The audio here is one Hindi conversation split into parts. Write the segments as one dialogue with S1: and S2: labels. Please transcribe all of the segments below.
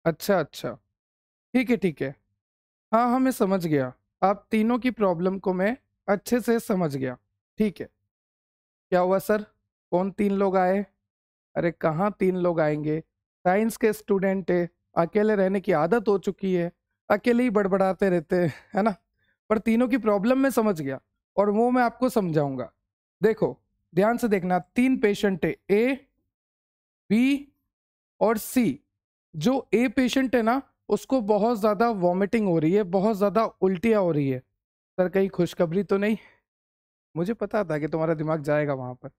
S1: अच्छा अच्छा, ठीक है ठीक है। हाँ हाँ, मैं समझ गया। आप तीनों की प्रॉब्लम को मैं अच्छे से समझ गया। ठीक है। क्या हुआ सर? कौन तीन लोग आए? अरे कहाँ तीन लोग आएंगे? साइंस के स्टूडेंट है, अकेले रहने की आदत हो चुकी है, अकेले ही बड़बड़ाते रहते हैं, है ना? पर तीनों की प्रॉब्लम मैं समझ गया, और वो मैं आपको समझाऊंगा। देखो, ध्यान से देखना, तीन पेशेंट है, ए, बी और सी। जो ए पेशेंट है ना, उसको बहुत ज्यादा वॉमिटिंग हो रही है, बहुत ज्यादा उल्टियां हो रही है। सर कहीं खुशखबरी तो नहीं? मुझे पता था कि तुम्हारा दिमाग जाएगा वहां पर।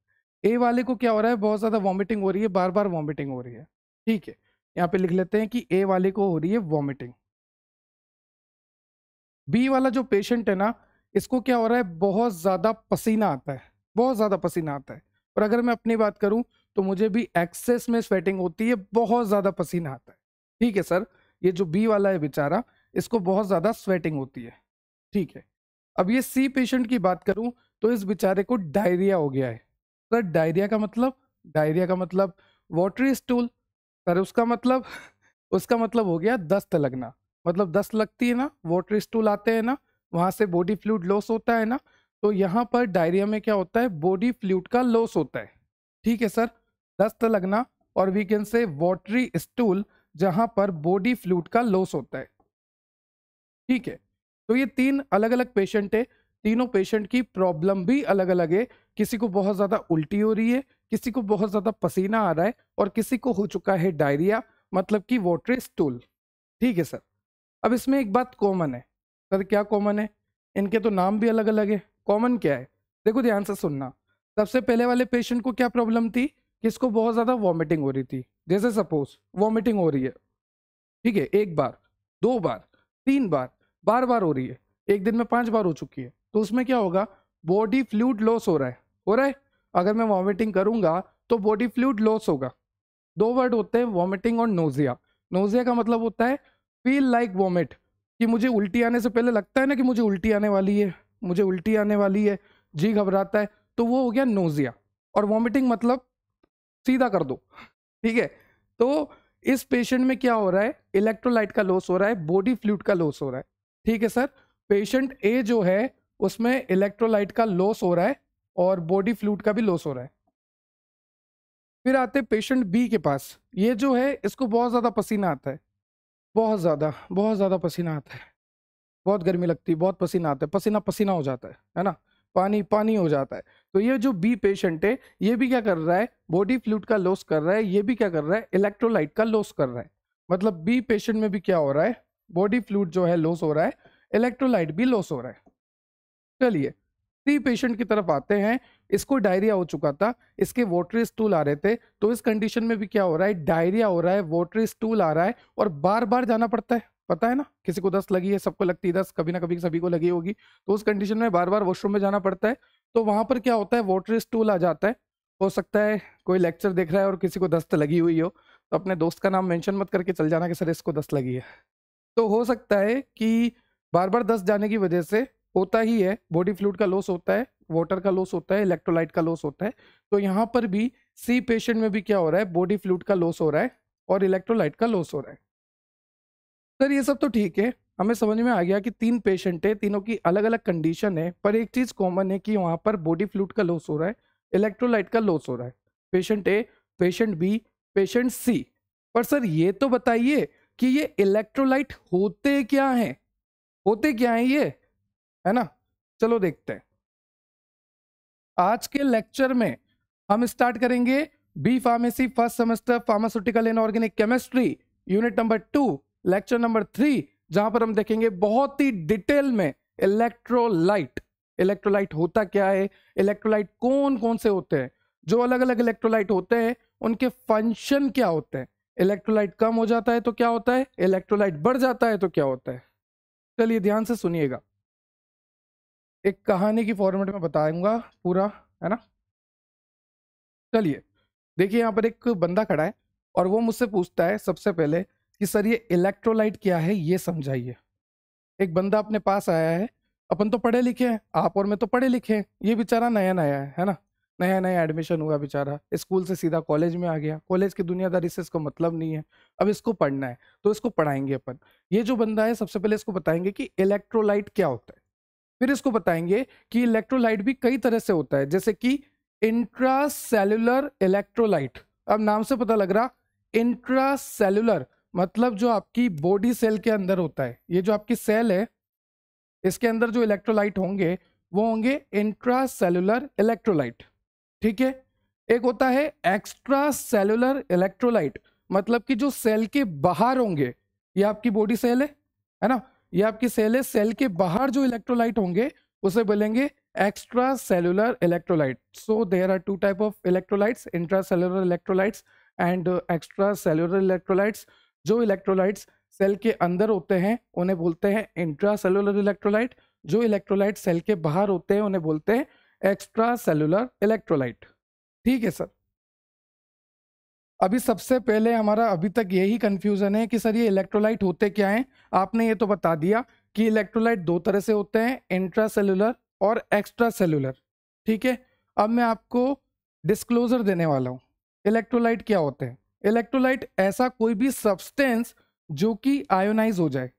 S1: ए वाले को क्या हो रहा है? बहुत ज्यादा वॉमिटिंग हो रही है, बार बार वॉमिटिंग हो रही है। ठीक है, यहाँ पे लिख लेते हैं कि ए वाले को हो रही है वॉमिटिंग। बी वाला जो पेशेंट है ना, इसको क्या हो रहा है? बहुत ज्यादा पसीना आता है, बहुत ज्यादा पसीना आता है। और अगर मैं अपनी बात करूं, तो मुझे भी एक्सेस में स्वेटिंग होती है, बहुत ज्यादा पसीना आता है। ठीक है सर, ये जो बी वाला है बेचारा, इसको बहुत ज्यादा स्वेटिंग होती है। ठीक है। अब ये सी पेशेंट की बात करूं, तो इस बेचारे को डायरिया हो गया है। सर डायरिया का मतलब? डायरिया का मतलब वाटरी स्टूल। सर उसका मतलब हो गया दस्त लगना। मतलब दस्त लगती है ना, वाटर स्टूल आते हैं ना, वहां से बॉडी फ्लूइड लॉस होता है ना। तो यहाँ पर डायरिया में क्या होता है? बॉडी फ्लूइड का लॉस होता है। ठीक है सर, दस्त लगना और we can say watery stool, जहां पर बॉडी फ्लूइड का लॉस होता है। ठीक है। तो ये तीन अलग अलग पेशेंट है, तीनों पेशेंट की प्रॉब्लम भी अलग अलग है। किसी को बहुत ज्यादा उल्टी हो रही है, किसी को बहुत ज्यादा पसीना आ रहा है, और किसी को हो चुका है डायरिया, मतलब कि वाटरी स्टूल। ठीक है सर। अब इसमें एक बात कॉमन है। सर क्या कॉमन है? इनके तो नाम भी अलग अलग है। कॉमन क्या है? देखो ध्यान से सुनना। सबसे पहले वाले पेशेंट को क्या प्रॉब्लम थी? कि इसको बहुत ज्यादा वॉमिटिंग हो रही थी। जैसे सपोज वॉमिटिंग हो रही है, ठीक है, एक बार, दो बार, तीन बार, बार बार हो रही है, एक दिन में 5 बार हो चुकी है। तो उसमें क्या होगा? बॉडी फ्लूइड लॉस हो रहा है, हो रहा है। अगर मैं वॉमिटिंग करूंगा तो बॉडी फ्लूइड लॉस होगा। दो वर्ड होते हैं, वॉमिटिंग और नोजिया। नोजिया का मतलब होता है फील लाइक वॉमिट, कि मुझे उल्टी आने से पहले लगता है ना कि मुझे उल्टी आने वाली है, मुझे उल्टी आने वाली है, जी घबराता है, तो वो हो गया नोजिया। और वॉमिटिंग मतलब सीधा कर दो। ठीक है। तो इस पेशेंट में क्या हो रहा है? इलेक्ट्रोलाइट का लॉस हो रहा है, बॉडी फ्लूइड का लॉस हो रहा है। ठीक है सर। पेशेंट ए जो है, उसमें इलेक्ट्रोलाइट का लॉस हो रहा है और बॉडी फ्लूइड का भी लॉस हो रहा है। फिर आते पेशेंट बी के पास। ये जो है, इसको बहुत ज्यादा पसीना आता है, बहुत ज्यादा पसीना आता है, बहुत गर्मी लगती है, बहुत पसीना आता है, पसीना पसीना हो जाता है ना, पानी पानी हो जाता है। तो ये जो बी पेशेंट है, ये भी क्या कर रहा है? बॉडी फ्लूइड का लॉस कर रहा है। ये भी क्या कर रहा है? इलेक्ट्रोलाइट का लॉस कर रहा है। मतलब बी पेशेंट में भी क्या हो रहा है? बॉडी फ्लूइड जो है लॉस हो रहा है, इलेक्ट्रोलाइट भी लॉस हो रहा है। चलिए, सी पेशेंट की तरफ आते हैं। इसको डायरिया हो चुका था, इसके वाटरी स्टूल आ रहे थे। तो इस कंडीशन में भी क्या हो रहा है? डायरिया हो रहा है, वाटरी स्टूल आ रहा है, और बार बार जाना पड़ता है। पता है ना, किसी को दस्त लगी है, सबको लगती है दस्त, कभी ना कभी सभी को लगी होगी। तो उस कंडीशन में बार बार वॉशरूम में जाना पड़ता है। तो वहां पर क्या होता है? वाटरी स्टूल आ जाता है। हो सकता है कोई लेक्चर देख रहा है और किसी को दस्त लगी हुई हो, तो अपने दोस्त का नाम मेंशन मत करके चल जाना कि सर इसको दस्त लगी है। तो हो सकता है कि बार बार दस्त जाने की वजह से होता ही है, बॉडी फ्लूइड का लॉस होता है, वाटर का लॉस होता है, इलेक्ट्रोलाइट का लॉस होता है। तो यहाँ पर भी सी पेशेंट में भी क्या हो रहा है? बॉडी फ्लूइड का लॉस हो रहा है और इलेक्ट्रोलाइट का लॉस हो रहा है। सर ये सब तो ठीक है, हमें समझ में आ गया कि तीन पेशेंट है, तीनों की अलग अलग कंडीशन है, पर एक चीज कॉमन है कि वहां पर बॉडी फ्लूइड का लॉस हो रहा है, इलेक्ट्रोलाइट का लॉस हो रहा है। पेशेंट ए, पेशेंट बी, पेशेंट सी। पर सर ये तो बताइए कि ये इलेक्ट्रोलाइट होते क्या हैं? होते क्या हैं ये, है ना? चलो देखते हैं। आज के लेक्चर में हम स्टार्ट करेंगे B pharmacy first semester pharmaceutical and organic chemistry, unit number 2, lecture number 3, जहां पर हम देखेंगे बहुत ही डिटेल में इलेक्ट्रोलाइट। इलेक्ट्रोलाइट होता क्या है, इलेक्ट्रोलाइट कौन कौन से होते हैं, जो अलग अलग इलेक्ट्रोलाइट होते हैं उनके फंक्शन क्या होते हैं, इलेक्ट्रोलाइट कम हो जाता है तो क्या होता है, इलेक्ट्रोलाइट बढ़ जाता है तो क्या होता है। चलिए ध्यान से सुनिएगा, एक कहानी की फॉर्मेट में बताऊंगा पूरा, है ना? चलिए, देखिए यहाँ पर एक बंदा खड़ा है और वो मुझसे पूछता है सबसे पहले कि सर ये इलेक्ट्रोलाइट क्या है, ये समझाइए। एक बंदा अपने पास आया है, अपन तो पढ़े लिखे हैं, आप और मैं तो पढ़े लिखे हैं, ये बेचारा नया नया है ना? नया नया एडमिशन हुआ बेचारा, स्कूल से सीधा कॉलेज में आ गया, कॉलेज की दुनियादारी से इसको मतलब नहीं है, अब इसको पढ़ना है तो इसको पढ़ाएंगे अपन। ये जो बंदा है सबसे पहले इसको बताएंगे कि इलेक्ट्रोलाइट क्या होता है, फिर इसको बताएंगे कि इलेक्ट्रोलाइट भी कई तरह से होता है, जैसे कि इंट्रासेल्युलर इलेक्ट्रोलाइट। अब नाम से पता लग रहा, इंट्रासेल्युलर मतलब जो आपकी बॉडी सेल के अंदर होता है, ये जो आपकी सेल है इसके अंदर जो इलेक्ट्रोलाइट होंगे वो होंगे इंट्रासेल्युलर इलेक्ट्रोलाइट। ठीक है। एक होता है एक्स्ट्रा सेल्युलर इलेक्ट्रोलाइट, मतलब कि जो सेल के बाहर होंगे, ये आपकी बॉडी सेल है ना, ये आपकी सेल है, सेल के बाहर जो इलेक्ट्रोलाइट होंगे उसे बोलेंगे extra cellular electrolyte. So there are two type of electrolytes, intra cellular electrolytes and extra cellular electrolytes. जो इलेक्ट्रोलाइट्स सेल के अंदर होते हैं उन्हें बोलते हैं इंट्रा सेल्युलर इलेक्ट्रोलाइट, जो इलेक्ट्रोलाइट सेल के बाहर होते हैं उन्हें बोलते हैं एक्स्ट्रा सेल्युलर इलेक्ट्रोलाइट। ठीक है सर। अभी सबसे पहले हमारा अभी तक यही कंफ्यूजन है कि सर ये इलेक्ट्रोलाइट होते क्या हैं। आपने ये तो बता दिया कि इलेक्ट्रोलाइट दो तरह से होते हैं, इंट्रा सेल्युलर और एक्स्ट्रा सेल्युलर। ठीक है। अब मैं आपको डिस्क्लोजर देने वाला हूँ। इलेक्ट्रोलाइट क्या होते हैं? इलेक्ट्रोलाइट ऐसा कोई भी सब्सटेंस जो कि आयोनाइज हो जाए,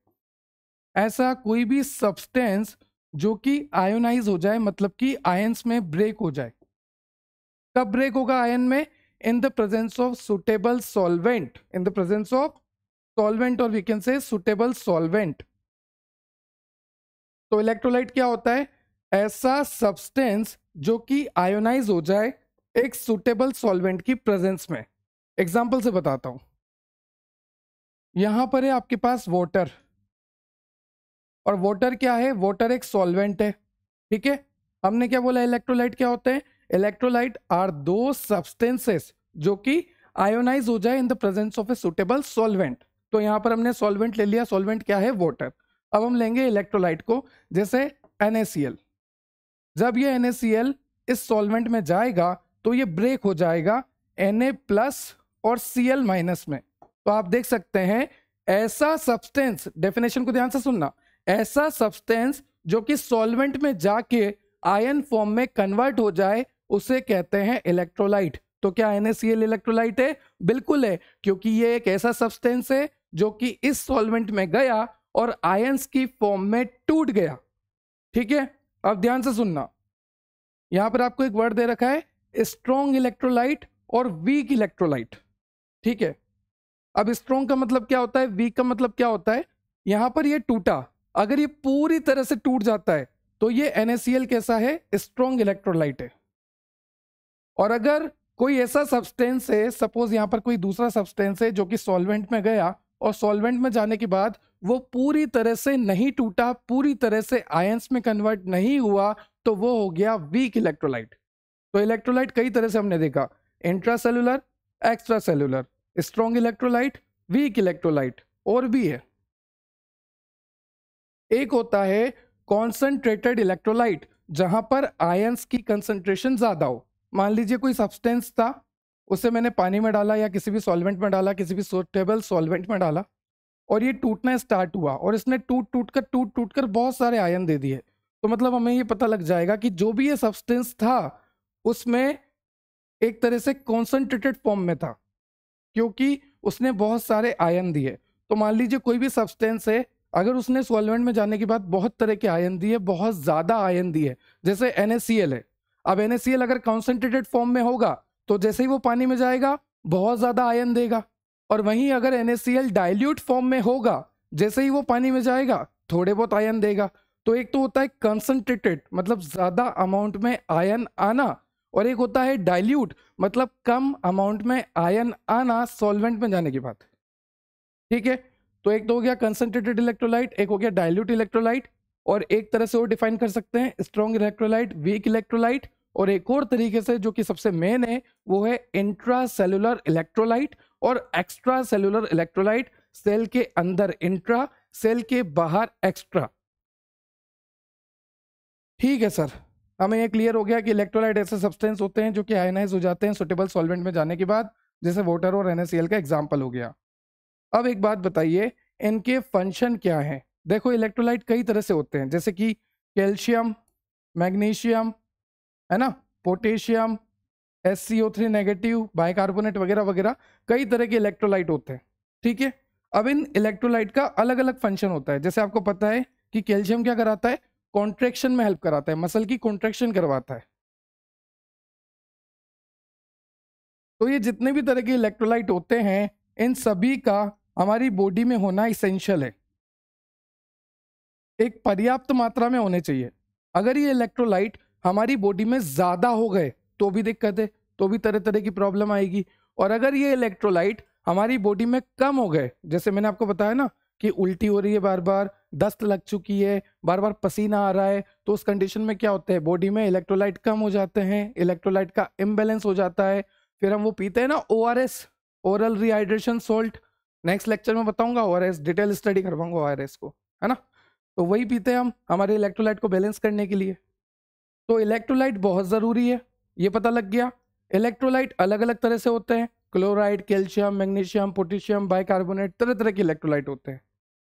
S1: ऐसा कोई भी सब्सटेंस जो कि आयोनाइज हो जाए, मतलब कि आयंस में ब्रेक हो जाए। कब ब्रेक होगा आयन में? In the presence of suitable solvent, in the presence of solvent, और we can say suitable solvent. तो इलेक्ट्रोलाइट क्या होता है? ऐसा सब्सटेंस जो कि आयोनाइज हो जाए एक सुटेबल सॉल्वेंट की प्रेजेंस में। एग्जांपल से बताता हूं। यहां पर है आपके पास वाटर, और वाटर क्या है? वाटर एक सॉल्वेंट है। ठीक है। हमने क्या बोला इलेक्ट्रोलाइट क्या होते हैं? इलेक्ट्रोलाइट आर दो सब्सटेंसेस जो कि आयोनाइज हो जाए इन the presence of a suitable solvent. तो यहां पर हमने सॉल्वेंट ले लिया, सॉल्वेंट क्या है? वाटर। अब हम लेंगे इलेक्ट्रोलाइट को, जैसे NaCl। जब ये NaCl इस सॉल्वेंट में जाएगा तो ये ब्रेक हो जाएगा Na+ और Cl- में। तो आप देख सकते हैं ऐसा सब्सटेंस, डेफिनेशन को ध्यान से सुनना, ऐसा सब्सटेंस जो कि सॉल्वेंट में जाके आयन फॉर्म में कन्वर्ट हो जाए उसे कहते हैं इलेक्ट्रोलाइट। तो क्या NaCl इलेक्ट्रोलाइट है? बिल्कुल है, क्योंकि ये एक ऐसा सब्सटेंस है जो कि इस सॉल्वेंट में गया और आयंस की फॉर्म में टूट गया। ठीक है। अब ध्यान से सुनना, यहां पर आपको एक वर्ड दे रखा है स्ट्रॉन्ग इलेक्ट्रोलाइट और वीक इलेक्ट्रोलाइट। ठीक है। अब स्ट्रॉन्ग का मतलब क्या होता है, वीक का मतलब क्या होता है? यहां पर ये टूटा, अगर ये पूरी तरह से टूट जाता है तो ये NaCl कैसा है? स्ट्रॉन्ग इलेक्ट्रोलाइट है। और अगर कोई ऐसा सब्सटेंस है, सपोज यहां पर कोई दूसरा सब्सटेंस है जो कि सॉल्वेंट में गया और सॉल्वेंट में जाने के बाद वो पूरी तरह से नहीं टूटा, पूरी तरह से आयंस में कन्वर्ट नहीं हुआ, तो वो हो गया वीक इलेक्ट्रोलाइट। तो इलेक्ट्रोलाइट कई तरह से हमने देखा, intracellular, extra cellular, strong electrolyte, weak electrolyte, और भी है। एक होता है कॉन्सेंट्रेटेड इलेक्ट्रोलाइट, जहां पर आयंस की कंसंट्रेशन ज्यादा हो। मान लीजिए कोई सब्सटेंस था, उसे मैंने पानी में डाला या किसी भी सॉल्वेंट में डाला, किसी भी सुटेबल सॉल्वेंट में डाला, और ये टूटना स्टार्ट हुआ और इसने टूट टूट कर बहुत सारे आयन दे दिए। तो मतलब हमें ये पता लग जाएगा कि जो भी ये सब्सटेंस था उसमें एक तरह से कॉन्सेंट्रेटेड फॉर्म में था, क्योंकि उसने बहुत सारे आयन दिए। तो मान लीजिए कोई भी सब्सटेंस है, अगर उसने सॉल्वेंट में जाने के बाद बहुत तरह के आयन दिए, बहुत ज्यादा आयन दिए, जैसे NaCl है। अब NaCl अगर कॉन्सेंट्रेटेड फॉर्म में होगा तो जैसे ही वो पानी में जाएगा बहुत ज्यादा आयन देगा, और वहीं अगर NaCl डाइल्यूट फॉर्म में होगा, जैसे ही वो पानी में जाएगा थोड़े बहुत आयन देगा। तो एक तो होता है कंसंट्रेटेड, मतलब ज्यादा अमाउंट में आयन आना, और एक होता है डाइल्यूट, मतलब कम अमाउंट में आयन आना सॉल्वेंट में जाने के बाद। ठीक है। तो एक तो हो गया कंसंट्रेटेड इलेक्ट्रोलाइट, एक हो गया डाइल्यूट इलेक्ट्रोलाइट, और एक तरह से वो डिफाइन कर सकते हैं स्ट्रॉन्ग इलेक्ट्रोलाइट, वीक इलेक्ट्रोलाइट, और एक और तरीके से जो कि सबसे मेन है वो है इंट्रासेल्युलर इलेक्ट्रोलाइट और एक्स्ट्रा सेल्युलर इलेक्ट्रोलाइट। सेल के अंदर इंट्रा, सेल के बाहर एक्स्ट्रा। ठीक है सर, हमें ये क्लियर हो गया कि इलेक्ट्रोलाइट ऐसे सब्सटेंस होते हैं जो कि आयनाइज हो जाते हैं सुटेबल सॉल्वेंट में जाने के बाद, जैसे वाटर और NaCl का एग्जाम्पल हो गया। अब एक बात बताइए, इनके फंक्शन क्या हैं? देखो इलेक्ट्रोलाइट कई तरह से होते हैं, जैसे कि कैल्शियम, मैग्नीशियम, है ना, पोटेशियम, SCO3 नेगेटिव, बाइकार्बोनेट वगैरह वगैरह, कई तरह के इलेक्ट्रोलाइट होते हैं। ठीक है, अब इन इलेक्ट्रोलाइट का अलग अलग फंक्शन होता है। जैसे आपको पता है कि कैल्शियम क्या कराता है, कॉन्ट्रैक्शन में हेल्प कराता है, मसल की कॉन्ट्रैक्शन करवाता है। तो ये जितने भी तरह के इलेक्ट्रोलाइट होते हैं, इन सभी का हमारी बॉडी में होना इसेंशियल है, एक पर्याप्त मात्रा में होने चाहिए। अगर ये इलेक्ट्रोलाइट हमारी बॉडी में ज्यादा हो गए तो भी दिक्कत है, तो भी तरह तरह की प्रॉब्लम आएगी। और अगर ये इलेक्ट्रोलाइट हमारी बॉडी में कम हो गए, जैसे मैंने आपको बताया ना कि उल्टी हो रही है, बार बार दस्त लग चुकी है, बार बार पसीना आ रहा है, तो उस कंडीशन में क्या होता है, बॉडी में इलेक्ट्रोलाइट कम हो जाते हैं, इलेक्ट्रोलाइट का इम्बैलेंस हो जाता है। फिर हम वो पीते हैं ना ORS, oral rehydration salt. Next lecture में बताऊंगा ORS, डिटेल स्टडी करवाऊंगा ORS को, है ना। तो वही पीते हैं हम हमारे इलेक्ट्रोलाइट को बैलेंस करने के लिए। तो इलेक्ट्रोलाइट बहुत ज़रूरी है, ये पता लग गया। इलेक्ट्रोलाइट अलग अलग तरह से होते हैं, chloride, calcium, magnesium, potassium, bicarbonate, तरह तरह के इलेक्ट्रोलाइट होते हैं।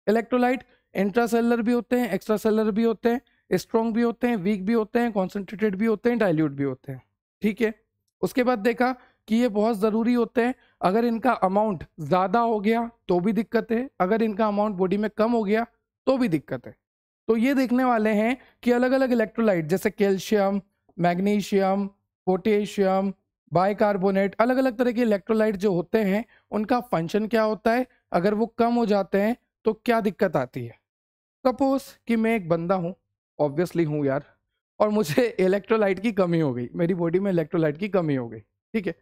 S1: इलेक्ट्रोलाइट इंट्रासेलुलर भी होते हैं, एक्स्ट्रासेलुलर भी होते हैं, स्ट्रॉन्ग भी होते हैं, वीक भी होते हैं, कॉन्सेंट्रेटेड भी होते हैं, डाइल्यूट भी होते हैं। ठीक है, उसके बाद देखा कि ये बहुत ज़रूरी होते हैं। अगर इनका अमाउंट ज़्यादा हो गया तो भी दिक्कत है, अगर इनका अमाउंट बॉडी में कम हो गया तो भी दिक्कत है। तो ये देखने वाले हैं कि अलग अलग इलेक्ट्रोलाइट जैसे कैल्शियम, मैग्नीशियम, पोटेशियम, बाइकार्बोनेट, अलग अलग तरह के इलेक्ट्रोलाइट जो होते हैं उनका फंक्शन क्या होता है, अगर वो कम हो जाते हैं तो क्या दिक्कत आती है। सपोज कि मैं एक बंदा हूँ, ऑब्वियसली हूँ यार, और मुझे इलेक्ट्रोलाइट की कमी हो गई, मेरी बॉडी में इलेक्ट्रोलाइट की कमी हो गई। ठीक है,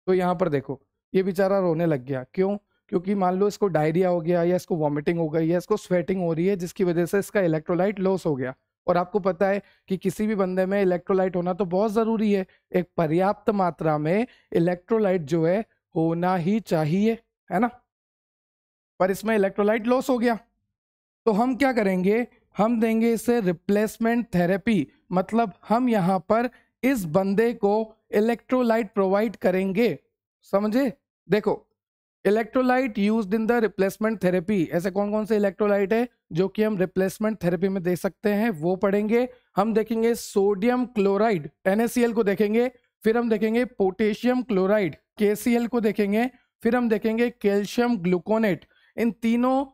S1: तो यहाँ पर देखो ये बेचारा रोने लग गया, क्यों? क्योंकि मान लो इसको डायरिया हो गया, या इसको वॉमिटिंग हो गई, या इसको स्वेटिंग हो रही है, जिसकी वजह से इसका इलेक्ट्रोलाइट लॉस हो गया। और आपको पता है कि किसी भी बंदे में इलेक्ट्रोलाइट होना तो बहुत ज़रूरी है, एक पर्याप्त मात्रा में इलेक्ट्रोलाइट जो है होना ही चाहिए, है ना। पर इसमें इलेक्ट्रोलाइट लॉस हो गया, तो हम क्या करेंगे, हम देंगे इसे रिप्लेसमेंट थेरेपी। मतलब हम यहाँ पर इस बंदे को इलेक्ट्रोलाइट प्रोवाइड करेंगे, समझे। देखो, electrolyte used in the replacement therapy, ऐसे कौन कौन से इलेक्ट्रोलाइट है जो कि हम रिप्लेसमेंट थेरेपी में दे सकते हैं, वो पढ़ेंगे। हम देखेंगे सोडियम क्लोराइड, NaCl को देखेंगे, फिर हम देखेंगे पोटेशियम क्लोराइड, KCl को देखेंगे, फिर हम देखेंगे कैल्शियम ग्लूकोनेट। इन तीनों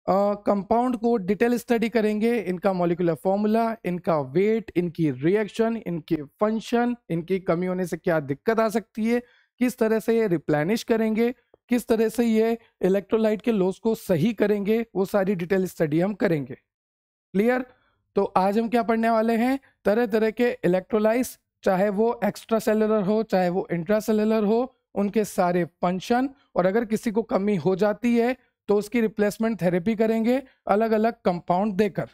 S1: कंपाउंड को डिटेल स्टडी करेंगे, इनका मॉलिक्यूलर फॉर्मूला, इनका वेट, इनकी रिएक्शन, इनके फंक्शन, इनकी कमी होने से क्या दिक्कत आ सकती है, किस तरह से ये रिप्लेनिश करेंगे, किस तरह से ये इलेक्ट्रोलाइट के लॉस को सही करेंगे, वो सारी डिटेल स्टडी हम करेंगे। क्लियर? तो आज हम क्या पढ़ने वाले हैं, तरह तरह के इलेक्ट्रोलाइट्स, चाहे वो एक्स्ट्रा सेलुलर हो चाहे वो इंट्रासेलुलर हो, उनके सारे फंक्शन, और अगर किसी को कमी हो जाती है तो उसकी रिप्लेसमेंट थेरेपी करेंगे, अलग अलग कंपाउंड देकर,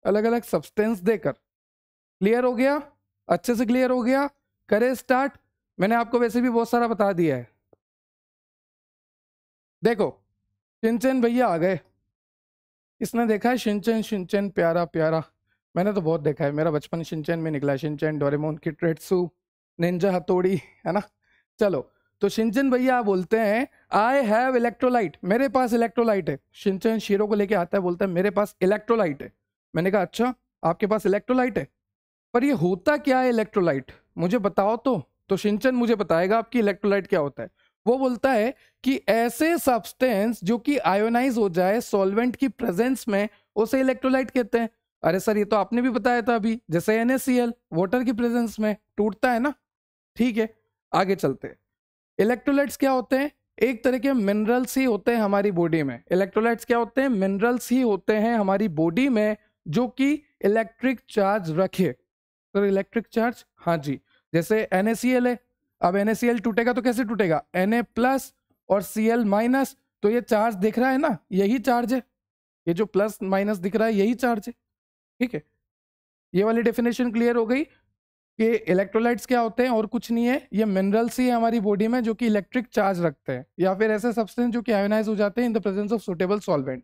S1: अलग अलग सब्सटेंस देकर। क्लियर हो गया? अच्छे से क्लियर हो गया? करें स्टार्ट। मैंने आपको वैसे भी बहुत सारा बता दिया है। देखो, शिनचैन भैया आ गए। इसने देखा है शिनचैन? शिनचैन प्यारा प्यारा, मैंने तो बहुत देखा है, मेरा बचपन शिनचैन में निकला है। शिनचैन, डोरेमोन, किट्रेट्सू, निंजा हथौड़ी, है ना। चलो, तो शिनचैन भैया बोलते हैं आई हैव इलेक्ट्रोलाइट, मेरे पास इलेक्ट्रोलाइट है। शिनचैन शीरो को लेके आता है, बोलता है मेरे पास इलेक्ट्रोलाइट है। मैंने कहा अच्छा, आपके पास इलेक्ट्रोलाइट है, पर ये होता क्या है इलेक्ट्रोलाइट, मुझे बताओ तो शिनचैन मुझे बताएगा आपकी इलेक्ट्रोलाइट क्या होता है। वो बोलता है कि ऐसे सब्सटेंस जो कि आयोनाइज हो जाए सॉल्वेंट की प्रेजेंस में, उसे इलेक्ट्रोलाइट कहते हैं। अरे सर, ये तो आपने भी बताया था अभी, जैसे NaCl वाटर की प्रेजेंस में टूटता है ना। ठीक है, आगे चलते हैं। इलेक्ट्रोलाइट्स क्या होते हैं? एक तरह के मिनरल्स ही होते हैं हमारी बॉडी में। इलेक्ट्रोलाइट्स क्या होते हैं? मिनरल्स ही होते हैं हमारी बॉडी में जो कि इलेक्ट्रिक चार्ज रखे। तो इलेक्ट्रिक चार्ज, हाँ जी, जैसे NaCl है। अब NaCl टूटेगा तो कैसे टूटेगा? Na+ और Cl-, तो ये चार्ज दिख रहा है ना, यही चार्ज है, ये जो प्लस माइनस दिख रहा है यही चार्ज है। ठीक है, ये वाली डेफिनेशन क्लियर हो गई कि इलेक्ट्रोलाइट्स क्या होते हैं, और कुछ नहीं है, ये मिनरल्स ही है हमारी बॉडी में जो कि इलेक्ट्रिक चार्ज रखते हैं, या फिर ऐसे सब्सटेंस जो कि आयोनाइज हो जाते हैं इन the presence of suitable solvent.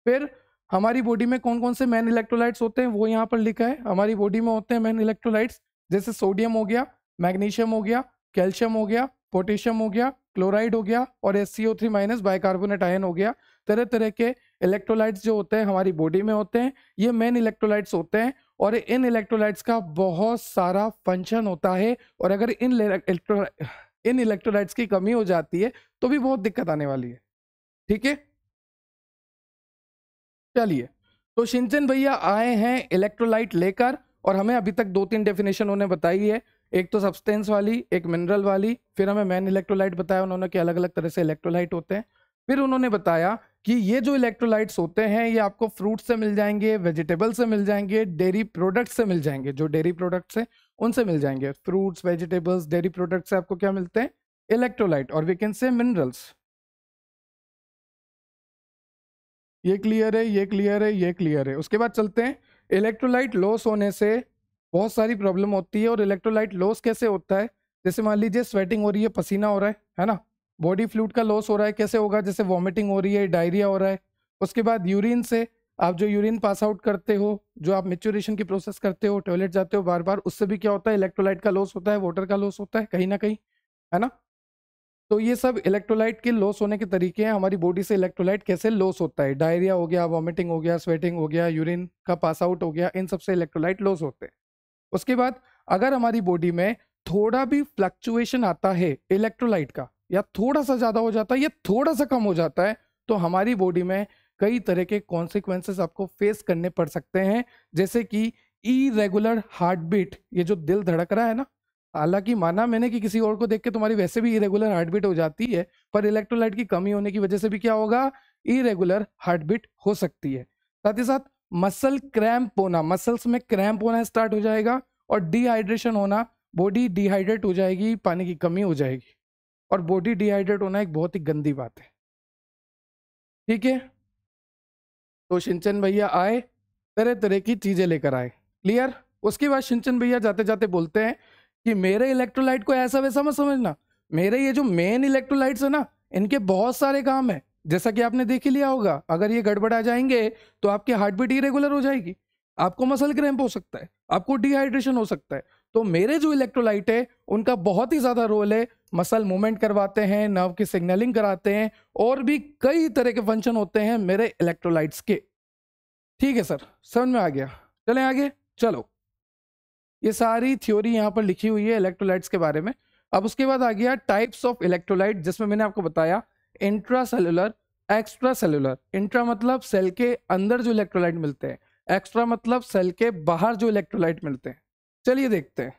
S1: फिर हमारी बॉडी में कौन कौन से मेन इलेक्ट्रोलाइट्स होते हैं वो यहाँ पर लिखा है। हमारी बॉडी में होते हैं मेन इलेक्ट्रोलाइट्स, जैसे सोडियम हो गया, मैग्नीशियम हो गया, कैल्शियम हो गया, पोटेशियम हो गया, क्लोराइड हो गया, और SCO3- बाइकार्बोनेट आयन हो गया। तरह तरह के इलेक्ट्रोलाइट्स जो होते हैं हमारी बॉडी में होते हैं, ये मेन इलेक्ट्रोलाइट्स होते हैं। और इन इलेक्ट्रोलाइट्स का बहुत सारा फंक्शन होता है, और अगर इन इलेक्ट्रोलाइट्स की कमी हो जाती है तो भी बहुत दिक्कत आने वाली है। ठीक है, चलिए, तो शिनचन भैया आए हैं इलेक्ट्रोलाइट लेकर, और हमें अभी तक 2-3 डेफिनेशन उन्होंने बताई है, एक तो सब्सटेंस वाली, एक मिनरल वाली, फिर हमें मैन इलेक्ट्रोलाइट बताया उन्होंने कि अलग अलग तरह से इलेक्ट्रोलाइट होते हैं। फिर उन्होंने बताया कि ये जो इलेक्ट्रोलाइट्स होते हैं ये आपको फ्रूट से मिल जाएंगे, वेजिटेबल से मिल जाएंगे, डेयरी प्रोडक्ट से मिल जाएंगे, जो डेयरी प्रोडक्ट्स हैं उनसे मिल जाएंगे। फ्रूट्स, वेजिटेबल्स, डेयरी प्रोडक्ट से आपको क्या मिलते हैं? इलेक्ट्रोलाइट, और वी कैन से मिनरल्स। ये क्लियर है, ये क्लियर है, ये क्लियर है। उसके बाद चलते हैं, इलेक्ट्रोलाइट लॉस होने से बहुत सारी प्रॉब्लम होती है, और इलेक्ट्रोलाइट लॉस कैसे होता है? जैसे मान लीजिए स्वेटिंग हो रही है, पसीना हो रहा है ना, बॉडी फ्लूइड का लॉस हो रहा है, कैसे होगा? जैसे वॉमिटिंग हो रही है, डायरिया हो रहा है। उसके बाद यूरिन से, आप जो यूरिन पास आउट करते हो, जो आप मेच्योरेशन की प्रोसेस करते हो, टॉयलेट जाते हो बार बार, उससे भी क्या होता है? इलेक्ट्रोलाइट का लॉस होता है, वाटर का लॉस होता है कहीं ना कहीं, है ना। तो ये सब इलेक्ट्रोलाइट के लॉस होने के तरीके हैं, हमारी बॉडी से इलेक्ट्रोलाइट कैसे लॉस होता है। डायरिया हो गया, वॉमिटिंग हो गया, स्वेटिंग हो गया, यूरिन का पास आउट हो गया, इन सबसे इलेक्ट्रोलाइट लॉस होते हैं। उसके बाद अगर हमारी बॉडी में थोड़ा भी फ्लक्चुएशन आता है इलेक्ट्रोलाइट का, या थोड़ा सा ज्यादा हो जाता है या थोड़ा सा कम हो जाता है, तो हमारी बॉडी में कई तरह के कॉन्सिक्वेंसेस आपको फेस करने पड़ सकते हैं। जैसे कि इरेगुलर हार्ट बीट, ये जो दिल धड़क रहा है ना, हालांकि माना मैंने कि किसी और को देख के तुम्हारी वैसे भी इरेगुलर हार्ट बीट हो जाती है, पर इलेक्ट्रोलाइट की कमी होने की वजह से भी क्या होगा? इरेगुलर हार्ट बीट हो सकती है। साथ ही साथ मसल क्रैम्प होना, मसल्स में क्रैम्प होना स्टार्ट हो जाएगा, और डिहाइड्रेशन होना, बॉडी डिहाइड्रेट हो जाएगी, पानी की कमी हो जाएगी। और बॉडी डिहाइड्रेट होना एक बहुत ही गंदी बात है। ठीक है, तो शिनचन भैया आए, तरह तरह की चीजें लेकर आए। क्लियर? उसके बाद शिनचन भैया जाते जाते बोलते हैं कि मेरे इलेक्ट्रोलाइट को ऐसा वैसा मत समझना, मेरे ये जो मेन इलेक्ट्रोलाइट्स है ना, इनके बहुत सारे काम है। जैसा कि आपने देख ही लिया होगा, अगर ये गड़बड़ा जाएंगे तो आपकी हार्ट बीट इरेगुलर हो जाएगी, आपको मसल क्रैम्प हो सकता है, आपको डिहाइड्रेशन हो सकता है। तो मेरे जो इलेक्ट्रोलाइट है उनका बहुत ही ज्यादा रोल है, मसल मूवमेंट करवाते हैं, नर्व की सिग्नलिंग कराते हैं, और भी कई तरह के फंक्शन होते हैं मेरे इलेक्ट्रोलाइट्स के। ठीक है सर, समझ में आ गया। चलें आगे, चलो। ये सारी थ्योरी यहाँ पर लिखी हुई है इलेक्ट्रोलाइट्स के बारे में। अब उसके बाद आ गया टाइप्स ऑफ इलेक्ट्रोलाइट, जिसमें मैंने आपको बताया intra cellular, extra cellular. Intra मतलब सेल के अंदर जो इलेक्ट्रोलाइट मिलते हैं, एक्स्ट्रा मतलब सेल के बाहर जो इलेक्ट्रोलाइट मिलते हैं। चलिए देखते हैं।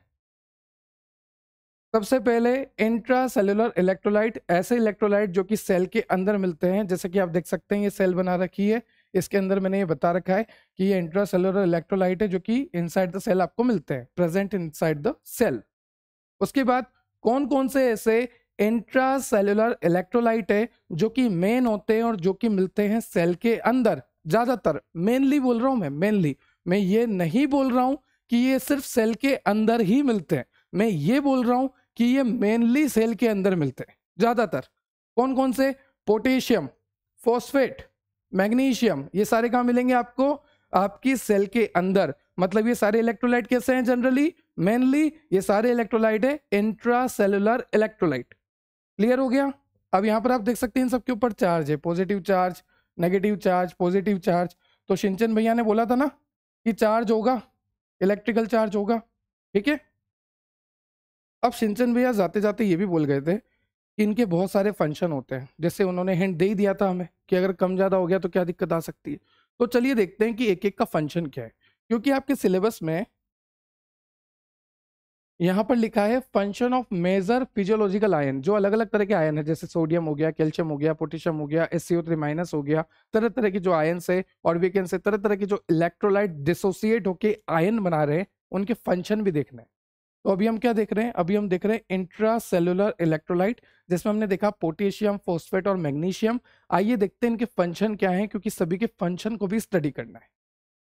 S1: सबसे पहले इंट्रा सेलुलर इलेक्ट्रोलाइट, ऐसे इलेक्ट्रोलाइट जो कि सेल के अंदर मिलते हैं। जैसे कि आप देख सकते हैं ये सेल बना रखी है, इसके अंदर मैंने ये बता रखा है कि ये इंट्रा सेलुलर इलेक्ट्रोलाइट है जो कि इनसाइड द सेल आपको मिलते हैं, प्रेजेंट इनसाइड द सेल। उसके बाद कौन कौन से ऐसे इंट्रा सेलुलर इलेक्ट्रोलाइट है जो कि मेन होते हैं और जो कि मिलते हैं सेल के अंदर? ज्यादातर, मेनली बोल रहा हूं मैं मैं ये नहीं बोल रहा हूं कि ये सिर्फ सेल के अंदर ही मिलते हैं, मैं ये बोल रहा हूं कि ये मेनली सेल के अंदर मिलते हैं ज्यादातर। कौन कौन से? पोटेशियम, फॉस्फेट, मैग्नीशियम, ये सारे कहाँ मिलेंगे आपको? आपकी सेल के अंदर। मतलब ये सारे इलेक्ट्रोलाइट कैसे हैं जनरली? मेनली ये सारे इलेक्ट्रोलाइट है इंट्रा सेलुलर इलेक्ट्रोलाइट। क्लियर हो गया? अब यहां पर आप देख सकते हैं इन सबके ऊपर चार्ज है, positive charge, negative charge, positive charge. तो शिनचन भैया ने बोला था ना कि चार्ज होगा, इलेक्ट्रिकल चार्ज होगा। ठीक है, अब शिनचन भैया जाते जाते ये भी बोल गए थे कि इनके बहुत सारे फंक्शन होते हैं। जैसे उन्होंने हिंट दे ही दिया था हमें कि अगर कम ज्यादा हो गया तो क्या दिक्कत आ सकती है। तो चलिए देखते हैं कि एक एक का फंक्शन क्या है, क्योंकि आपके सिलेबस में यहाँ पर लिखा है function of major physiological ion, जो अलग अलग तरह के आयन है, जैसे सोडियम हो गया, कैल्शियम हो गया, पोटेशियम हो गया, SCO3- हो गया, तरह तरह की जो आयन है, और वी कैन से तरह तरह के जो इलेक्ट्रोलाइट डिसोसिएट होके आयन बना रहे हैं, उनके फंक्शन भी देखने हैं। तो अभी हम क्या देख रहे हैं? अभी हम देख रहे हैं इंट्रा सेलुलर इलेक्ट्रोलाइट, जिसमें हमने देखा पोटेशियम, फॉस्फेट और मैग्नीशियम। आइए देखते हैं इनके फंक्शन क्या है, क्योंकि सभी के फंक्शन को भी स्टडी करना है।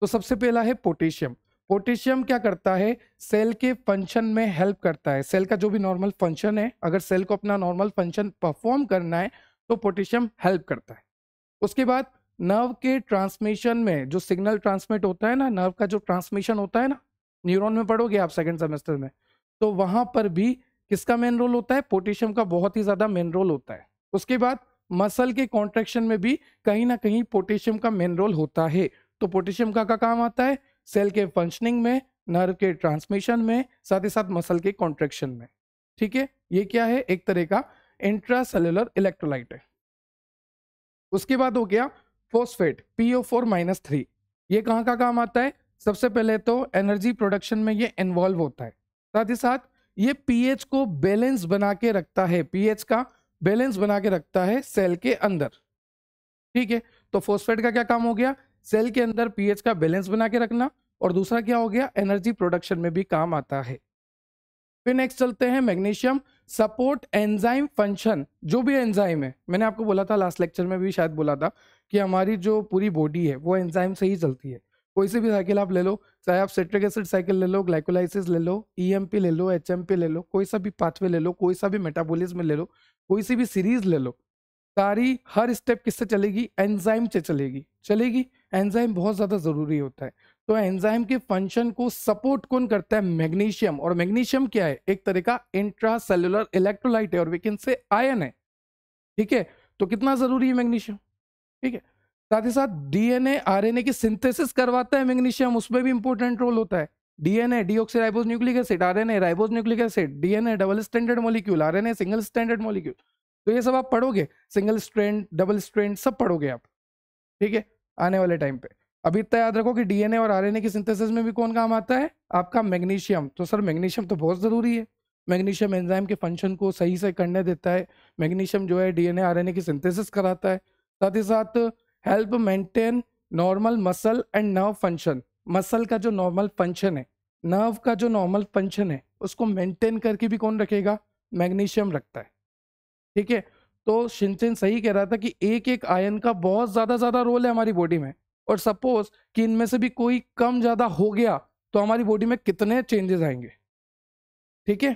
S1: तो सबसे पहला है पोटेशियम। पोटेशियम क्या करता है? सेल के फंक्शन में हेल्प करता है। सेल का जो भी नॉर्मल फंक्शन है, अगर सेल को अपना नॉर्मल फंक्शन परफॉर्म करना है तो पोटेशियम हेल्प करता है। उसके बाद नर्व के ट्रांसमिशन में जो सिग्नल ट्रांसमिट होता है ना, नर्व का जो ट्रांसमिशन होता है ना, न्यूरॉन में पढ़ोगे आप सेकंड सेमेस्टर में, तो वहां पर भी किसका मेन रोल होता है? पोटेशियम का बहुत ही ज्यादा मेन रोल होता है। उसके बाद मसल के कॉन्ट्रेक्शन में भी कहीं ना कहीं पोटेशियम का मेन रोल होता है। तो पोटेशियम का काम आता है सेल के फंक्शनिंग में, नर्व के ट्रांसमिशन में, साथ ही साथ मसल के कॉन्ट्रेक्शन में। ठीक है, ये क्या है, एक तरह का इंट्रासेल्युलर इलेक्ट्रोलाइट है। उसके बाद हो गया फॉस्फेट PO4-3। ये कहाँ का काम आता है? सबसे पहले तो एनर्जी प्रोडक्शन में ये इन्वॉल्व होता है, साथ ही साथ ये पीएच को बैलेंस बना के रखता है, पीएच का बैलेंस बना के रखता है सेल के अंदर। ठीक है, तो फॉस्फेट का क्या काम हो गया? सेल के अंदर पीएच का बैलेंस बना के रखना, और दूसरा क्या हो गया? एनर्जी प्रोडक्शन में भी काम आता है। फिर नेक्स्ट चलते हैं मैग्नीशियम, सपोर्ट एंजाइम फंक्शन। जो भी एंजाइम है, मैंने आपको बोला था लास्ट लेक्चर में भी शायद बोला था कि हमारी जो पूरी बॉडी है वो एंजाइम से ही चलती है। कोई सी भी साइकिल आप ले लो, चाहे आप सिट्रिक एसिड साइकिल ले लो, ग्लाइकोलाइसिस ले लो, ईएमपी ले लो, एचएमपी ले लो, कोई सा भी पाथवे ले लो, कोई सा भी मेटाबॉलिज्म ले लो, कोई सी भी सीरीज ले लो, सारी हर स्टेप किससे चलेगी? एंजाइम से चलेगी। एंजाइम बहुत ज्यादा जरूरी होता है। तो एंजाइम के फंक्शन को सपोर्ट कौन करता है? मैग्नीशियम। और मैग्नीशियम क्या है? एक तरह का इंट्रासेल्युलर इलेक्ट्रोलाइट है, और वी कैन से आयन है। ठीक है, तो कितना जरूरी है मैग्नीशियम। ठीक है, साथ ही साथ डीएनए आरएनए की सिंथेसिस करवाता है मैग्नीशियम, उसमें भी इंपॉर्टेंट रोल होता है। DNA deoxyribose nucleic acid, RNA ribose nucleic acid, DNA double standard molecule, RNA single standard molecule. तो ये सब आप पढ़ोगे, सिंगल स्ट्रैंड, डबल स्ट्रैंड सब पढ़ोगे आप। ठीक है, आने वाले टाइम पे। अभी इतना याद रखो कि डीएनए और आरएनए की सिंथेसिस में भी कौन काम आता है? आपका मैग्नीशियम। तो सर मैग्नीशियम तो बहुत जरूरी है। मैग्नीशियम एंजाइम के फंक्शन को सही से करने देता है। मैग्नीशियम जो है डीएनए आरएनए की सिंथेसिस कराता है, साथ ही साथ help maintain normal muscle and nerve function. Muscle का जो नॉर्मल फंक्शन है, नर्व का जो नॉर्मल फंक्शन है, उसको मेंटेन करके भी कौन रखेगा? मैग्नीशियम रखता है। ठीक है, तो शिनचेन सही कह रहा था कि एक एक आयन का बहुत ज्यादा रोल है हमारी बॉडी में, और सपोज कि इनमें से भी कोई कम ज्यादा हो गया तो हमारी बॉडी में कितने चेंजेस आएंगे। ठीक है,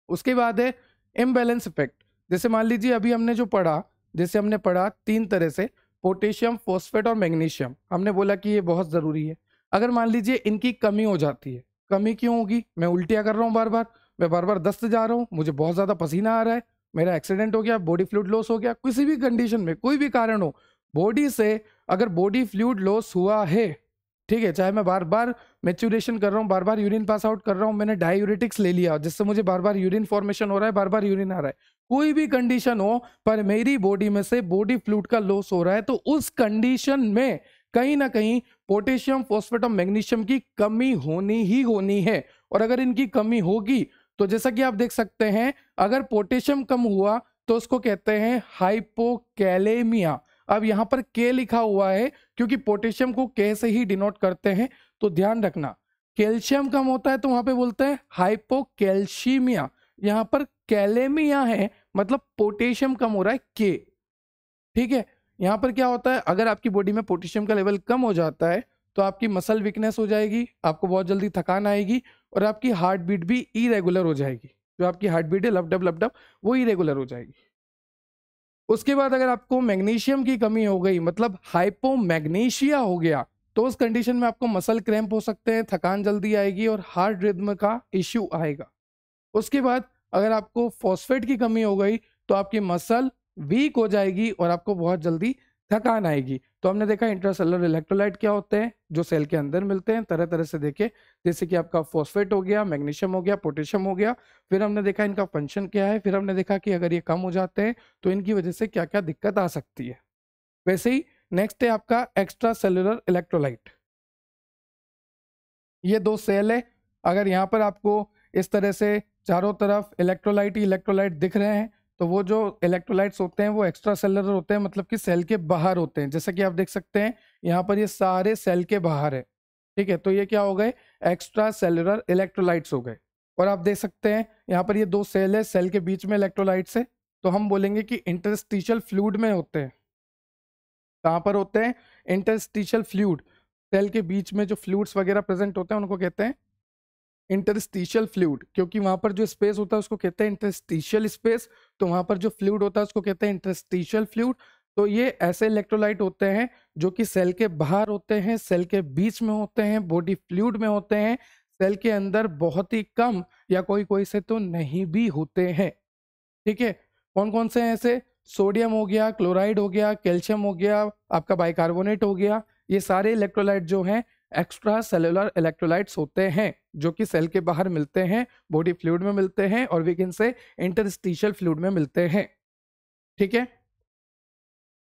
S1: उसके बाद है इम्बैलेंस इफेक्ट। जैसे मान लीजिए अभी हमने जो पढ़ा, जैसे हमने पढ़ा तीन तरह से, पोटेशियम, फॉस्फेट और मैग्नीशियम। हमने बोला कि ये बहुत जरूरी है। अगर मान लीजिए इनकी कमी हो जाती है, कमी क्यों होगी? मैं उल्टियां कर रहा हूँ बार बार, मैं बार बार दस्त जा रहा हूँ, मुझे बहुत ज्यादा पसीना आ रहा है, मेरा एक्सीडेंट हो गया, बॉडी फ्लूइड लॉस हो गया, किसी भी कंडीशन में कोई भी कारण हो, बॉडी से अगर बॉडी फ्लूइड लॉस हुआ है, ठीक है, चाहे मैं बार बार मेच्यूरेशन कर रहा हूँ, बार बार यूरिन पास आउट कर रहा हूँ, मैंने डायूरेटिक्स ले लिया जिससे मुझे बार बार यूरिन फॉर्मेशन हो रहा है, बार बार यूरिन आ रहा है, कोई भी कंडीशन हो पर मेरी बॉडी में से बॉडी फ्लूइड का लॉस हो रहा है, तो उस कंडीशन में कहीं ना कहीं पोटेशियम, फॉस्फेट और मैग्नीशियम की कमी होनी ही होनी है। और अगर इनकी कमी होगी तो जैसा कि आप देख सकते हैं, अगर पोटेशियम कम हुआ तो उसको कहते हैं हाइपोकैलेमिया। अब यहां पर के लिखा हुआ है क्योंकि पोटेशियम को के से ही डिनोट करते हैं, तो ध्यान रखना। कैल्शियम कम होता है तो वहां पे बोलते हैं हाइपोकैल्शीमिया, यहां पर कैलेमिया है, मतलब पोटेशियम कम हो रहा है के। ठीक है, यहां पर क्या होता है, अगर आपकी बॉडी में पोटेशियम का लेवल कम हो जाता है तो आपकी मसल वीकनेस हो जाएगी, आपको बहुत जल्दी थकान आएगी, और आपकी हार्ट बीट भी इरेगुलर हो जाएगी। जो आपकी हार्ट बीट है लपडप लपडप, वो इरेगुलर हो जाएगी। उसके बाद अगर आपको मैग्नीशियम की कमी हो गई, मतलब हाइपोमैग्नीशिया हो गया, तो उस कंडीशन में आपको मसल क्रैम्प हो सकते हैं, थकान जल्दी आएगी और हार्ट रिदम का इश्यू आएगा। उसके बाद अगर आपको फॉस्फेट की कमी हो गई तो आपकी मसल वीक हो जाएगी और आपको बहुत जल्दी थकान आएगी। तो हमने देखा इंट्रासेलुलर इलेक्ट्रोलाइट क्या होते हैं, जो सेल के अंदर मिलते हैं, तरह तरह से देखे, जैसे कि आपका फॉस्फेट हो गया, मैग्नीशियम हो गया, पोटेशियम हो गया। फिर हमने देखा इनका फंक्शन क्या है, फिर हमने देखा कि अगर ये कम हो जाते हैं तो इनकी वजह से क्या क्या दिक्कत आ सकती है। वैसे ही नेक्स्ट है आपका एक्स्ट्रा सेलुलर इलेक्ट्रोलाइट। ये दो सेल है, अगर यहाँ पर आपको इस तरह से चारों तरफ इलेक्ट्रोलाइट ही इलेक्ट्रोलाइट दिख रहे हैं, तो वो जो इलेक्ट्रोलाइट्स होते हैं वो एक्स्ट्रा सेलुलर होते हैं, मतलब कि सेल के बाहर होते हैं। जैसा कि आप देख सकते हैं यहाँ पर ये सारे सेल के बाहर है। ठीक है, तो ये क्या हो गए? एक्स्ट्रा सेलुलर इलेक्ट्रोलाइट्स हो गए। और आप देख सकते हैं यहाँ पर ये दो सेल है, सेल के बीच में इलेक्ट्रोलाइट्स है, तो हम बोलेंगे कि इंटरस्टिशियल फ्लूइड में होते हैं। कहाँ पर होते हैं? इंटरस्टिशियल फ्लूइड, सेल के बीच में जो फ्लूइड्स वगैरह प्रेजेंट होते हैं उनको कहते हैं इंटरस्टिशियल फ्लूइड, क्योंकि वहां पर जो स्पेस होता है उसको कहते हैं इंटरस्टिशियल स्पेस, तो वहां पर जो फ्लूइड होता है उसको कहते हैं इंटरस्टिशियल फ्लूइड। तो ये ऐसे इलेक्ट्रोलाइट होते हैं जो कि सेल के बाहर होते हैं, सेल के बीच में होते हैं, बॉडी फ्लूइड में होते हैं, सेल के अंदर बहुत ही कम या कोई कोई से तो नहीं भी होते हैं। ठीक है, कौन कौन से हैं ऐसे? सोडियम हो गया, क्लोराइड हो गया, कैल्शियम हो गया, आपका बाइकार्बोनेट हो गया, ये सारे इलेक्ट्रोलाइट जो हैं एक्स्ट्रा सेलुलर इलेक्ट्रोलाइट्स होते हैं जो कि सेल के बाहर मिलते हैं, बॉडी फ्लूइड में मिलते हैं और we can say interstitial fluid में मिलते हैं। ठीक है,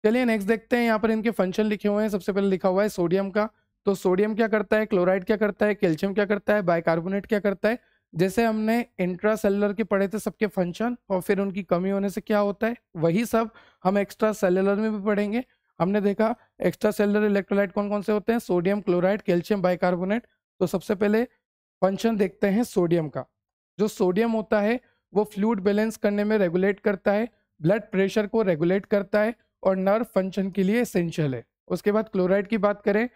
S1: चलिए नेक्स्ट देखते हैं। यहाँ पर इनके फंक्शन लिखे हुए हैं। सबसे पहले लिखा हुआ है सोडियम का। तो सोडियम क्या करता है, क्लोराइड क्या करता है, कैल्शियम क्या करता है, बाइकार्बोनेट क्या करता है। जैसे हमने इंट्रासेलुलर के पढ़े थे सबके फंक्शन और फिर उनकी कमी होने से क्या होता है, वही सब हम एक्स्ट्रा सेलुलर में भी पढ़ेंगे। हमने देखा एक्स्ट्रा सेलुलर इलेक्ट्रोलाइट कौन कौन से होते हैं, सोडियम, क्लोराइड, कैल्शियम, बाइकार्बोनेट। तो सबसे पहले फंक्शन देखते हैं सोडियम का। जो सोडियम होता है वो फ्लूइड बैलेंस करने में रेगुलेट करता है, ब्लड प्रेशर को रेगुलेट करता है और नर्व फंक्शन के लिए एसेंशियल है। उसके बाद क्लोराइड की बात करें,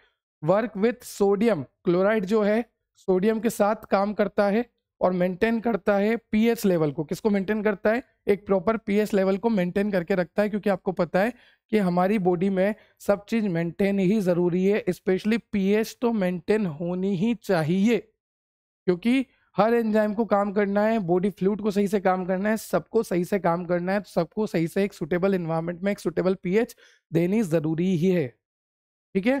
S1: वर्क विथ सोडियम। क्लोराइड जो है सोडियम के साथ काम करता है और मेंटेन करता है पीएच लेवल को। किसको मेंटेन करता है, एक प्रॉपर पीएच लेवल को मेंटेन करके रखता है, क्योंकि आपको पता है कि हमारी बॉडी में सब चीज मेंटेन ही जरूरी है, स्पेशली पीएच तो मेंटेन होनी ही चाहिए, क्योंकि हर एंजाइम को काम करना है, बॉडी फ्लूइड को सही से काम करना है, सबको सही से काम करना है, तो सबको सही से एक सुटेबल एनवायरनमेंट में एक सुटेबल पीएच देनी जरूरी ही है। ठीक है,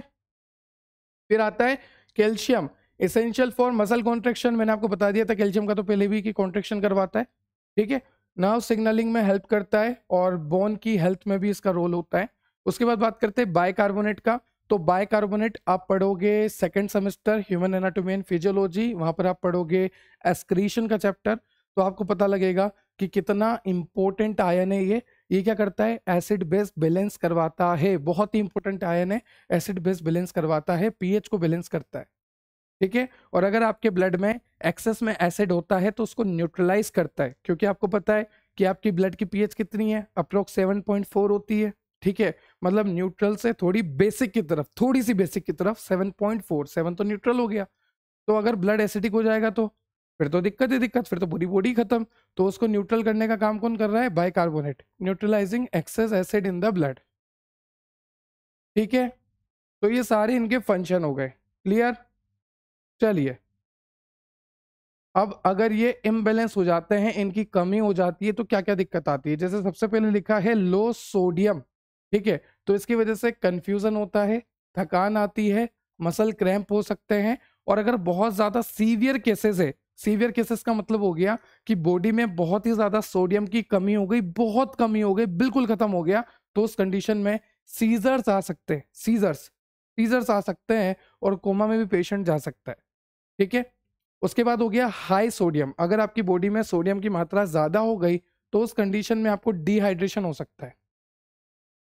S1: फिर आता है calcium, essential for muscle contraction. मैंने आपको बता दिया था कैल्शियम का तो पहले भी कि कॉन्ट्रेक्शन करवाता है। ठीक है, नर्व सिग्नलिंग में हेल्प करता है और बोन की हेल्थ में भी इसका रोल होता है। उसके बाद बात करते हैं बाइकार्बोनेट का। तो बाइकार्बोनेट आप पढ़ोगे second semester human anatomy and physiology, वहां पर आप पढ़ोगे एक्सक्रीशन का चैप्टर। तो आपको पता लगेगा कि कितना इंपॉर्टेंट आयन है ये क्या करता है, एसिड बेस बैलेंस करवाता है, बहुत ही इंपॉर्टेंट आयन है, एसिड बेस बैलेंस करवाता है, पीएच को बैलेंस करता है। ठीक है, और अगर आपके ब्लड में एक्सेस में एसिड होता है तो उसको न्यूट्रलाइज करता है, क्योंकि आपको पता है कि आपकी ब्लड की पीएच कितनी है, अप्रोक्स 7.4 होती है। ठीक है, मतलब न्यूट्रल से थोड़ी बेसिक की तरफ, थोड़ी सी बेसिक की तरफ 7.4, 7 तो न्यूट्रल हो गया। तो अगर ब्लड एसिडिक हो जाएगा तो फिर तो दिक्कत ही दिक्कत, फिर तो पूरी बॉडी खत्म। तो उसको न्यूट्रल करने का काम कौन कर रहा है, bicarbonate, neutralising excess acid in the blood. ठीक है, तो ये सारे इनके फंक्शन हो गए, क्लियर। चलिए, अब अगर ये इम्बैलेंस हो जाते हैं, इनकी कमी हो जाती है तो क्या क्या दिक्कत आती है। जैसे सबसे पहले लिखा है लो सोडियम। ठीक है, तो इसकी वजह से कंफ्यूजन होता है, थकान आती है, मसल क्रैम्प हो सकते हैं, और अगर बहुत ज्यादा सीवियर केसेस है, सीवियर केसेस का मतलब हो गया कि बॉडी में बहुत ही ज्यादा सोडियम की कमी हो गई, बहुत कमी हो गई, बिल्कुल खत्म हो गया, तो उस कंडीशन में सीजर्स आ सकते हैं, सीजर्स आ सकते हैं और कोमा में भी पेशेंट जा सकता है। ठीक है, उसके बाद हो गया हाई सोडियम। अगर आपकी बॉडी में सोडियम की मात्रा ज्यादा हो गई तो उस कंडीशन में आपको डिहाइड्रेशन हो सकता है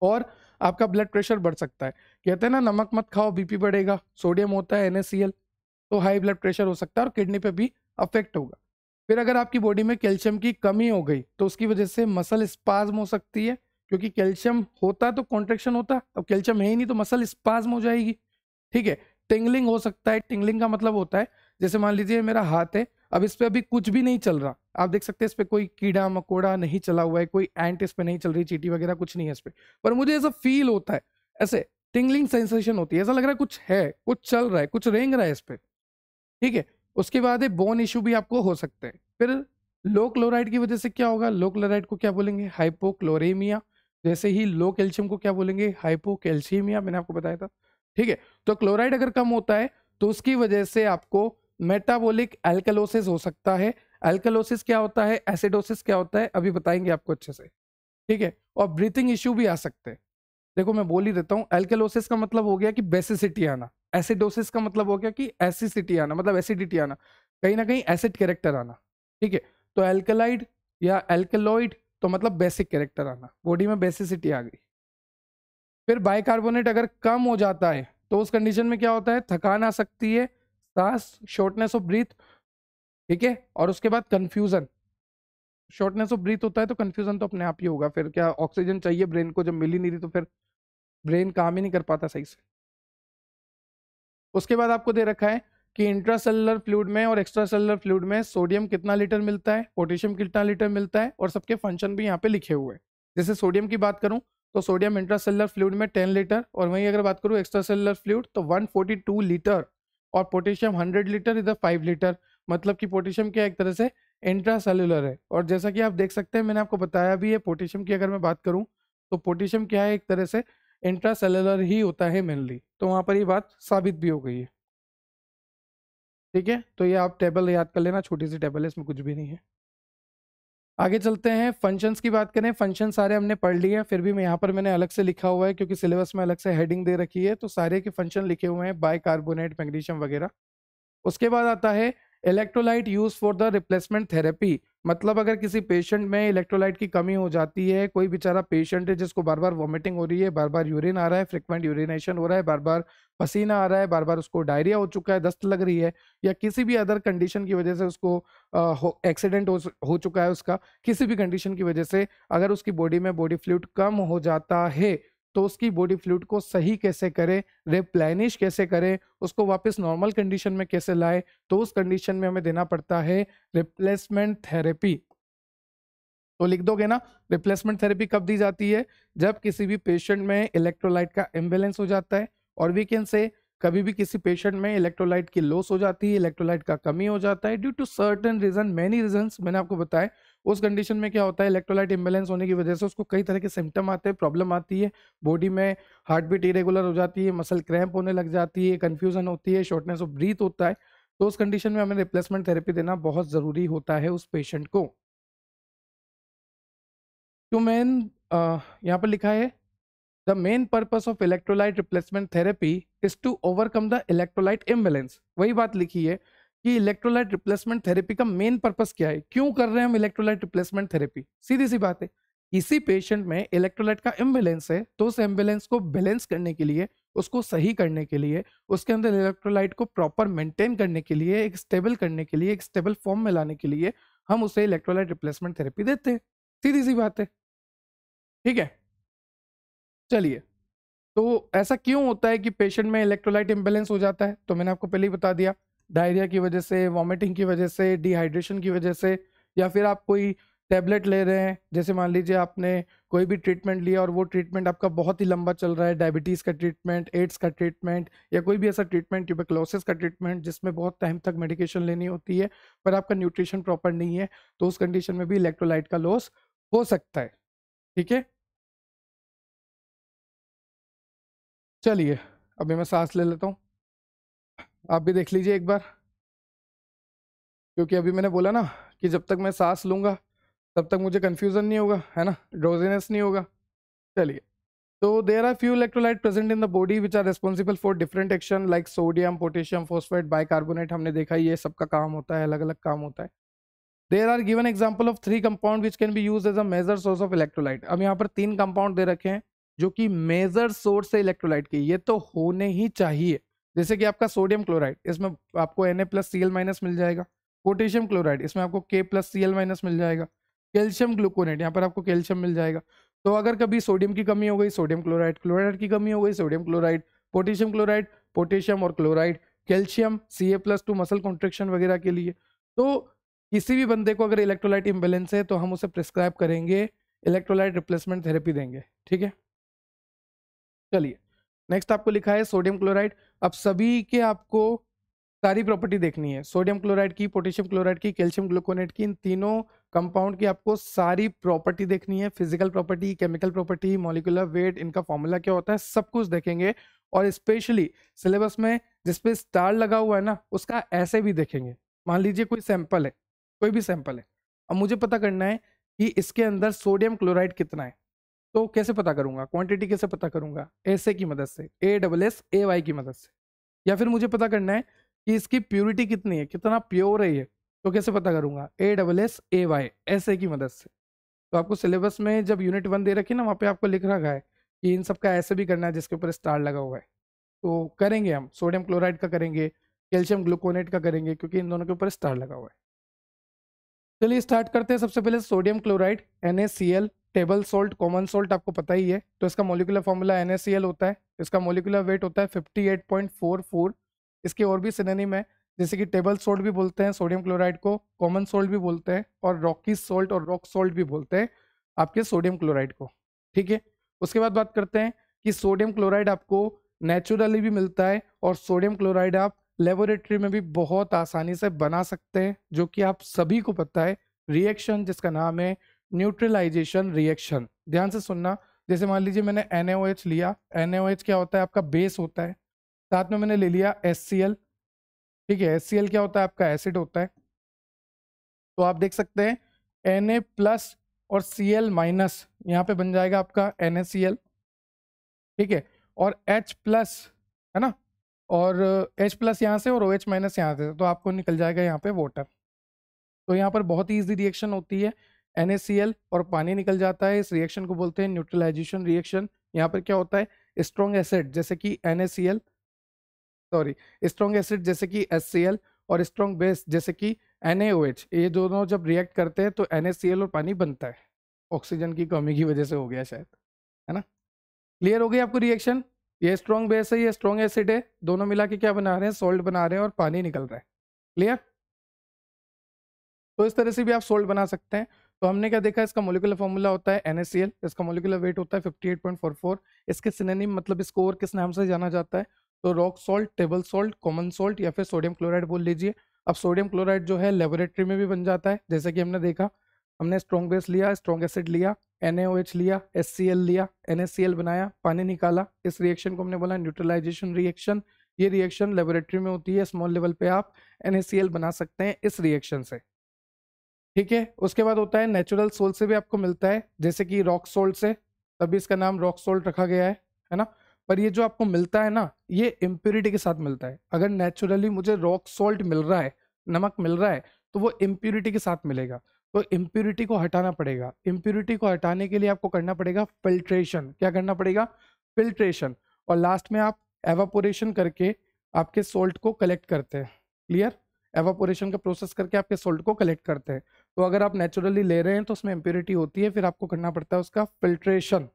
S1: और आपका ब्लड प्रेशर बढ़ सकता है। कहते हैं ना नमक मत खाओ बीपी बढ़ेगा, सोडियम होता है NaCl, तो हाई ब्लड प्रेशर हो सकता है और किडनी पे भी अफेक्ट होगा। फिर अगर आपकी बॉडी में कैल्शियम की कमी हो गई तो उसकी वजह से मसल स्पाज्म हो सकती है, क्योंकि कैल्शियम होता तो कॉन्ट्रेक्शन होता, अब कैल्शियम है ही नहीं तो मसल स्पाज्म हो जाएगी। ठीक है, टिंगलिंग हो सकता है। टिंगलिंग का मतलब होता है जैसे मान लीजिए मेरा हाथ है, अब इस पे अभी कुछ भी नहीं चल रहा, आप देख सकते हैं इस पे कोई कीड़ा मकोड़ा नहीं चला हुआ है, कोई एंट इस पे नहीं चल रही, चींटी वगैरह कुछ नहीं है इस पे, पर मुझे ऐसा फील होता है, ऐसे टिंगलिंग सेंसेशन होती है, ऐसा लग रहा है कुछ है, कुछ चल रहा है, कुछ रेंग रहा है इस पे। ठीक है, उसके बाद बोन इश्यू भी आपको हो सकते हैं। फिर लो क्लोराइड की वजह से क्या होगा, लो क्लोराइड को क्या बोलेंगे, हाइपोक्लोरेमिया। जैसे ही लो कैल्शियम को क्या बोलेंगे, हाइपोकैल्शियमिया, मैंने आपको बताया था। ठीक है, तो क्लोराइड अगर कम होता है तो उसकी वजह से आपको मेटाबॉलिक एल्कलोसिस हो सकता है। एल्कलोसिस क्या होता है, एसिडोसिस क्या होता है, अभी बताएंगे आपको अच्छे से। ठीक है, और ब्रीथिंग इश्यू भी आ सकते हैं। देखो मैं बोल ही देता हूँ, एल्कलोसिस का मतलब हो गया कि बेसिसिटी आना, एसिडोसिस का मतलब हो गया कि एसिसिटी आना, मतलब एसिडिटी आना, कहीं ना कहीं एसिड कैरेक्टर आना। ठीक है, तो एल्कलाइड या एल्कलॉइड तो मतलब बेसिक कैरेक्टर आना, बॉडी में बेसिसिटी आ गई। फिर बाइकार्बोनेट अगर कम हो जाता है तो उस कंडीशन में क्या होता है, थकान आ सकती है, सांस, शॉर्टनेस ऑफ ब्रीथ। ठीक है, और उसके बाद कंफ्यूजन, शॉर्टनेस ऑफ ब्रीथ होता है तो कंफ्यूजन तो अपने आप ही होगा, फिर क्या ऑक्सीजन चाहिए ब्रेन को, जब मिल ही नहीं रही तो फिर ब्रेन काम ही नहीं कर पाता सही से। उसके बाद आपको दे रखा है कि इंट्रासेलुलर फ्लूइड में और एक्स्ट्रासेलुलर फ्लूइड में सोडियम कितना लीटर मिलता है, पोटेशियम कितना लीटर मिलता है, और सबके फंक्शन भी यहाँ पे लिखे हुए हैं। जैसे सोडियम की बात करूं तो सोडियम इंट्रासेलुलर फ्लूइड में 10 लीटर, और वहीं अगर बात करूं एक्स्ट्रासेलुलर फ्लूइड तो 142 लीटर, और पोटेशियम 100 लीटर, इधर 5 लीटर। मतलब कि पोटेशियम क्या एक तरह से इंट्रासेलुलर है, और जैसा कि आप देख सकते हैं मैंने आपको बताया भी है, पोटेशियम की अगर मैं बात करूं तो पोटेशियम क्या है, एक तरह से इंट्रासेलुलर ही होता है मेनली, तो वहां पर ये बात साबित भी हो गई है। ठीक है, तो ये आप टेबल याद कर लेना, छोटी सी टेबल है, इसमें कुछ भी नहीं है। आगे चलते हैं, फंक्शंस की बात करें। फंक्शन सारे हमने पढ़ लिए हैं, फिर भी मैं यहाँ पर मैंने अलग से लिखा हुआ है क्योंकि सिलेबस में अलग से हेडिंग दे रखी है, तो सारे के फंक्शन लिखे हुए हैं, बाइकार्बोनेट, मैग्नीशियम वगैरह। उसके बाद आता है electrolyte use for the replacement therapy. मतलब अगर किसी पेशेंट में इलेक्ट्रोलाइट की कमी हो जाती है, कोई बेचारा पेशेंट है जिसको बार बार वॉमिटिंग हो रही है, बार बार यूरिन आ रहा है, फ्रिक्वेंट यूरिनेशन हो रहा है, बार बार पसीना आ रहा है, बार बार उसको डायरिया हो चुका है, दस्त लग रही है, या किसी भी अदर कंडीशन की वजह से उसको एक्सीडेंट हो चुका है, उसका किसी भी कंडीशन की वजह से अगर उसकी बॉडी में बॉडी फ्लूइड कम हो जाता है, तो उसकी बॉडी फ्लूइड को सही कैसे करें, रिप्लेनिश कैसे करें, उसको वापस नॉर्मल कंडीशन में कैसे लाए, तो उस कंडीशन में हमें देना पड़ता है रिप्लेसमेंट थेरेपी। तो लिख दोगे ना, रिप्लेसमेंट थेरेपी कब दी जाती है? जब किसी भी पेशेंट में इलेक्ट्रोलाइट का इम्बैलेंस हो जाता है, और वी कैन से कभी भी किसी पेशेंट में इलेक्ट्रोलाइट की लॉस हो जाती है, इलेक्ट्रोलाइट का कमी हो जाता है due to certain reason, many reasons मैंने आपको बताया। उस कंडीशन में क्या होता है, इलेक्ट्रोलाइट इम्बैलेंस होने की वजह से उसको कई तरह के सिम्टम आते हैं, प्रॉब्लम आती है, बॉडी में हार्ट बीट इरेगुलर हो जाती है, मसल क्रैम्प होने लग जाती है, कंफ्यूजन होती है, शॉर्टनेस ऑफ ब्रीथ होता है। तो उस कंडीशन में हमें रिप्लेसमेंट थेरेपी देना बहुत जरूरी होता है उस पेशेंट को। तो मेन यहाँ पर लिखा है the main purpose of electrolyte replacement therapy is to overcome the electrolyte imbalance. वही बात लिखी है कि इलेक्ट्रोलाइट रिप्लेसमेंट थेरेपी का मेन पर्पस क्या है, क्यों कर रहे हैं हम इलेक्ट्रोलाइट रिप्लेसमेंट थेरेपी? सीधी सी बात है, किसी पेशेंट में इलेक्ट्रोलाइट का इम्बैलेंस है, तो उस इम्बैलेंस को बैलेंस करने के लिए, उसको सही करने के लिए, उसके अंदर इलेक्ट्रोलाइट को प्रॉपर मेंटेन करने के लिए, एक स्टेबल करने के लिए, एक स्टेबल फॉर्म में लाने के लिए हम उसे इलेक्ट्रोलाइट रिप्लेसमेंट थेरेपी देते हैं। सीधी सी बात है, ठीक है। चलिए, तो ऐसा क्यों होता है कि पेशेंट में इलेक्ट्रोलाइट इम्बैलेंस हो जाता है? तो मैंने आपको पहले ही बता दिया, डायरिया की वजह से, वॉमिटिंग की वजह से, डिहाइड्रेशन की वजह से, या फिर आप कोई टैबलेट ले रहे हैं, जैसे मान लीजिए आपने कोई भी ट्रीटमेंट लिया और वो ट्रीटमेंट आपका बहुत ही लंबा चल रहा है, डायबिटीज़ का ट्रीटमेंट, एड्स का ट्रीटमेंट, या कोई भी ऐसा ट्रीटमेंट, ट्यूबरक्लोसिस का ट्रीटमेंट, जिसमें बहुत टाइम तक मेडिकेशन लेनी होती है, पर आपका न्यूट्रिशन प्रॉपर नहीं है, तो उस कंडीशन में भी इलेक्ट्रोलाइट का लॉस हो सकता है। ठीक है, चलिए अभी मैं सांस ले लेता हूँ, आप भी देख लीजिए एक बार, क्योंकि अभी मैंने बोला ना कि जब तक मैं सांस लूंगा तब तक मुझे कंफ्यूजन नहीं होगा, है ना, ड्रोजीनेस नहीं होगा। चलिए, तो there are few electrolyte present in the body which are responsible for different action like sodium, potassium, phosphate, bicarbonate. हमने देखा ये सबका काम होता है, अलग अलग काम होता है। There are given example of 3 compound which can be use as a major source of electrolyte. अब यहाँ पर 3 कंपाउंड दे रखे हैं जो कि मेजर सोर्स है इलेक्ट्रोलाइट की, ये तो होने ही चाहिए। जैसे कि आपका सोडियम क्लोराइड, इसमें आपको Na+Cl- मिल जाएगा। पोटेशियम क्लोराइड, इसमें आपको K+Cl- मिल जाएगा। कैल्शियम ग्लूकोनेट, यहाँ पर आपको कैल्शियम मिल जाएगा। तो अगर कभी सोडियम की कमी हो गई, सोडियम क्लोराइड, क्लोराइड की कमी हो गई, sodium chloride, potassium chloride, potassium और chloride, calcium Ca+2 muscle contraction वगैरह के लिए। तो किसी भी बंदे को अगर इलेक्ट्रोलाइट इम्बैलेंस है तो हम उसे प्रिस्क्राइब करेंगे, इलेक्ट्रोलाइट रिप्लेसमेंट थेरेपी देंगे। ठीक है, चलिए नेक्स्ट आपको लिखा है सोडियम क्लोराइड। अब सभी के आपको सारी प्रॉपर्टी देखनी है, सोडियम क्लोराइड की, पोटेशियम क्लोराइड की, कैल्शियम ग्लूकोनेट की, इन तीनों कंपाउंड की आपको सारी प्रॉपर्टी देखनी है, physical property, chemical property, molecular weight, इनका फॉर्मूला क्या होता है, सब कुछ देखेंगे। और स्पेशली सिलेबस में जिसपे स्टार लगा हुआ है ना, उसका ऐसे भी देखेंगे। मान लीजिए कोई सैंपल है, कोई भी सैंपल है, अब मुझे पता करना है कि इसके अंदर सोडियम क्लोराइड कितना है, तो कैसे पता करूंगा, क्वांटिटी कैसे पता करूंगा, ऐसे की मदद से, ASSAY की मदद से। या फिर मुझे पता करना है कि इसकी प्योरिटी कितनी है, कितना प्योर है ये, तो कैसे पता करूंगा, ASSAY, ऐसे की मदद से। तो आपको सिलेबस में जब यूनिट 1 दे रखी है ना, वहाँ पे आपको लिख रखा है कि इन सब का ऐसे भी करना है जिसके ऊपर स्टार लगा हुआ है। तो करेंगे हम, सोडियम क्लोराइड का करेंगे, कैल्शियम ग्लूकोनेट का करेंगे, क्योंकि इन दोनों के ऊपर स्टार लगा हुआ है। चलिए स्टार्ट करते हैं। सबसे पहले sodium chloride, NaCl, table salt, common salt आपको पता ही है, तो इसका मॉलिक्यूलर फॉर्मूला NaCl होता है। इसका मॉलिक्यूलर वेट होता है 58.44। इसके और भी सिनोनिम है, जैसे कि टेबल सॉल्ट भी बोलते हैं सोडियम क्लोराइड को, कॉमन सॉल्ट भी बोलते हैं, और रॉकी सॉल्ट और रॉक सॉल्ट भी बोलते हैं आपके सोडियम क्लोराइड को। ठीक है, उसके बाद बात करते हैं कि सोडियम क्लोराइड आपको नेचुरली भी मिलता है, और सोडियम क्लोराइड आप लेबोरेटरी में भी बहुत आसानी से बना सकते हैं, जो कि आप सभी को पता है, रिएक्शन जिसका नाम है न्यूट्रलाइजेशन रिएक्शन। ध्यान से सुनना, जैसे मान लीजिए मैंने NaOH लिया, NaOH क्या होता है, आपका बेस होता है, साथ में मैंने ले लिया HCl, ठीक है। HCl क्या होता है? आपका एसिड होता है। तो आप देख सकते हैं Na प्लस और Cl माइनस यहाँ पे बन जाएगा आपका NaCl। ठीक है। और H प्लस, है ना, और H प्लस यहाँ से और OH माइनस यहाँ से, तो आपको निकल जाएगा यहाँ पे वाटर। तो यहाँ पर बहुत ही ईजी रिएक्शन होती है, NaCl और पानी निकल जाता है। इस रिएक्शन को बोलते हैं न्यूट्रलाइजेशन रिएक्शन। यहाँ पर क्या होता है, स्ट्रॉन्ग एसिड जैसे कि NaCl, सॉरी, स्ट्रॉन्ग एसिड जैसे कि HCl और स्ट्रॉन्ग बेस जैसे कि NaOH, ये दोनों जब रिएक्ट करते हैं तो NaCl और पानी बनता है। ऑक्सीजन की कमी की वजह से हो गया शायद, है ना। क्लियर हो गई आपको रिएक्शन? ये स्ट्रॉन्ग बेस है, ये स्ट्रॉन्ग एसिड है, दोनों मिला के क्या बना रहे हैं, सोल्ट बना रहे हैं और पानी निकल रहा है। क्लियर? तो इस तरह से भी आप सोल्ट बना सकते हैं। तो हमने क्या देखा, इसका मोलिकुलर फॉर्मूला होता है NaCl, इसका मोलिकुलर वेट होता है 58.44। इसके सिनोनिम मतलब इसको और किस नाम से जाना जाता है, तो rock salt, table salt, common salt या फिर सोडियम क्लोराइड बोल लीजिए। अब सोडियम क्लोराइड जो है लेबोरेटरी में भी बन जाता है, जैसे कि हमने देखा, हमने स्ट्रॉन्ग बेस लिया, स्ट्रॉन्ग एसिड लिया, NaOH लिया, HCl लिया, NaCl बनाया, पानी निकाला। इस रिएक्शन को हमने बोला न्यूट्रलाइजेशन रिएक्शन। ये रिएक्शन लेबोरेटरी में होती है, स्मॉल लेवल पे आप NaCl बना सकते हैं इस रिएक्शन से। ठीक है। उसके बाद होता है नेचुरल सोल्ट से भी आपको मिलता है, जैसे कि रॉक सोल्ट से, तभी इसका नाम रॉक सोल्ट रखा गया है ना। पर ये जो आपको मिलता है ना, ये इम्प्योरिटी के साथ मिलता है। अगर नेचुरली मुझे रॉक सोल्ट मिल रहा है, नमक मिल रहा है, तो वो इम्प्योरिटी के साथ मिलेगा। तो इम्प्योरिटी को हटाना पड़ेगा। इम्प्योरिटी को हटाने के लिए आपको करना पड़ेगा फिल्ट्रेशन। क्या करना पड़ेगा? फिल्ट्रेशन। और लास्ट में आप एवापोरेशन करके आपके सोल्ट को कलेक्ट करते हैं। क्लियर? एवापोरेशन का प्रोसेस करके आपके सोल्ट को कलेक्ट करते हैं। तो अगर आप नेचुरली ले रहे हैं तो उसमें इम्प्योरिटी होती है, फिर आपको करना पड़ता है उसका फिल्ट्रेशन।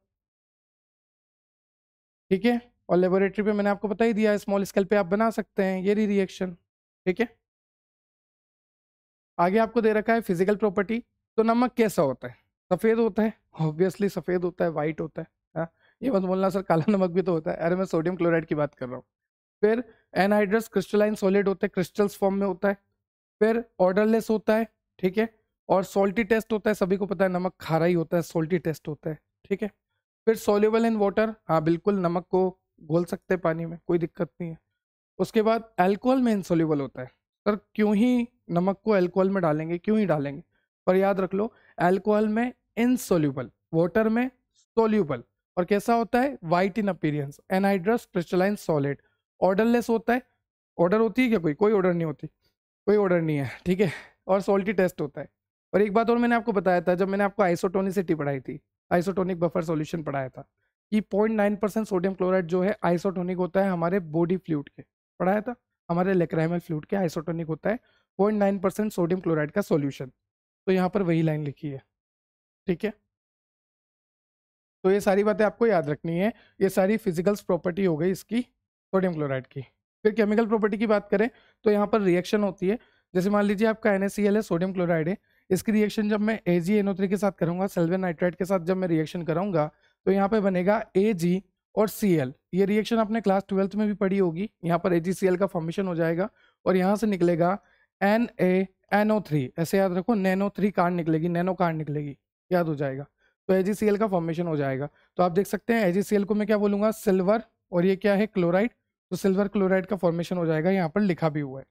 S1: ठीक है। और लेबोरेटरी पे मैंने आपको बता ही दिया, स्मॉल स्केल पे आप बना सकते हैं ये रिएक्शन। ठीक है। आगे आपको दे रखा है फिजिकल प्रॉपर्टी। तो नमक कैसा होता है? सफेद होता है, ऑब्वियसली सफेद होता है, वाइट होता है। हाँ? ये मत बोलना सर काला नमक भी तो होता है, अरे मैं सोडियम क्लोराइड की बात कर रहा हूँ। फिर एनहाइड्रस क्रिस्टलाइन सॉलिड होता है, क्रिस्टल्स फॉर्म में होता है। फिर ऑर्डरलेस होता है। ठीक है। और सॉल्टी टेस्ट होता है, सभी को पता है नमक खारा ही होता है, सॉल्टी टेस्ट होता है। ठीक है। फिर सोल्यूबल इन वाटर, हाँ बिल्कुल नमक को घोल सकते हैं पानी में, कोई दिक्कत नहीं है। उसके बाद अल्कोहल में इनसोल्यूबल होता है। सर क्यों ही नमक को अल्कोहल में डालेंगे, क्यों ही डालेंगे? पर याद रख लो, अल्कोहल में इनसोल्यूबल, वाटर में सोल्यूबल। और कैसा होता है? White in appearance, anhydrous crystalline solid. Odourless होता है। ऑर्डर होती है क्या? कोई ऑर्डर नहीं होती, कोई ऑर्डर नहीं है। ठीक है। और सॉल्टी टेस्ट होता है। और एक बात और मैंने आपको बताया था, जब मैंने आपको आइसोटोनिसिटी पढ़ाई थी, आइसोटोनिक बफर सॉल्यूशन पढ़ाया था, कि 0.9% सोडियम क्लोराइड जो है आइसोटोनिक होता है हमारे बॉडी फ्लूइड के, पढ़ाया था, हमारे लेक्राइमल फ्लूइड के आइसोटोनिक होता है 0.9% सोडियम क्लोराइड का सॉल्यूशन। तो यहाँ पर वही लाइन लिखी है। ठीक है। तो ये सारी बातें आपको याद रखनी है। ये सारी फिजिकल्स प्रॉपर्टी हो गई इसकी, सोडियम क्लोराइड की। फिर केमिकल प्रॉपर्टी की बात करें तो यहाँ पर रिएक्शन होती है। जैसे मान लीजिए आपका NaCl है, सोडियम क्लोराइड है। इसकी रिएक्शन जब मैं AgNO3 के साथ करूंगा, सिल्वर नाइट्राइड के साथ जब मैं रिएक्शन कराऊंगा, तो यहाँ पे बनेगा Ag और Cl। ये रिएक्शन आपने क्लास 12th में भी पढ़ी होगी। यहाँ पर AgCl का फॉर्मेशन हो जाएगा और यहाँ से निकलेगा NaNO3। ऐसे याद रखो, नैनो 3 कार्ड निकलेगी, नैनो कार्ड निकलेगी, याद हो जाएगा। तो AgCl का फॉर्मेशन हो जाएगा। तो आप देख सकते हैं AgCl को मैं क्या बोलूंगा, सिल्वर, और ये क्या है, क्लोराइड। तो सिल्वर क्लोराइड का फॉर्मेशन हो जाएगा, यहाँ पर लिखा भी हुआ है।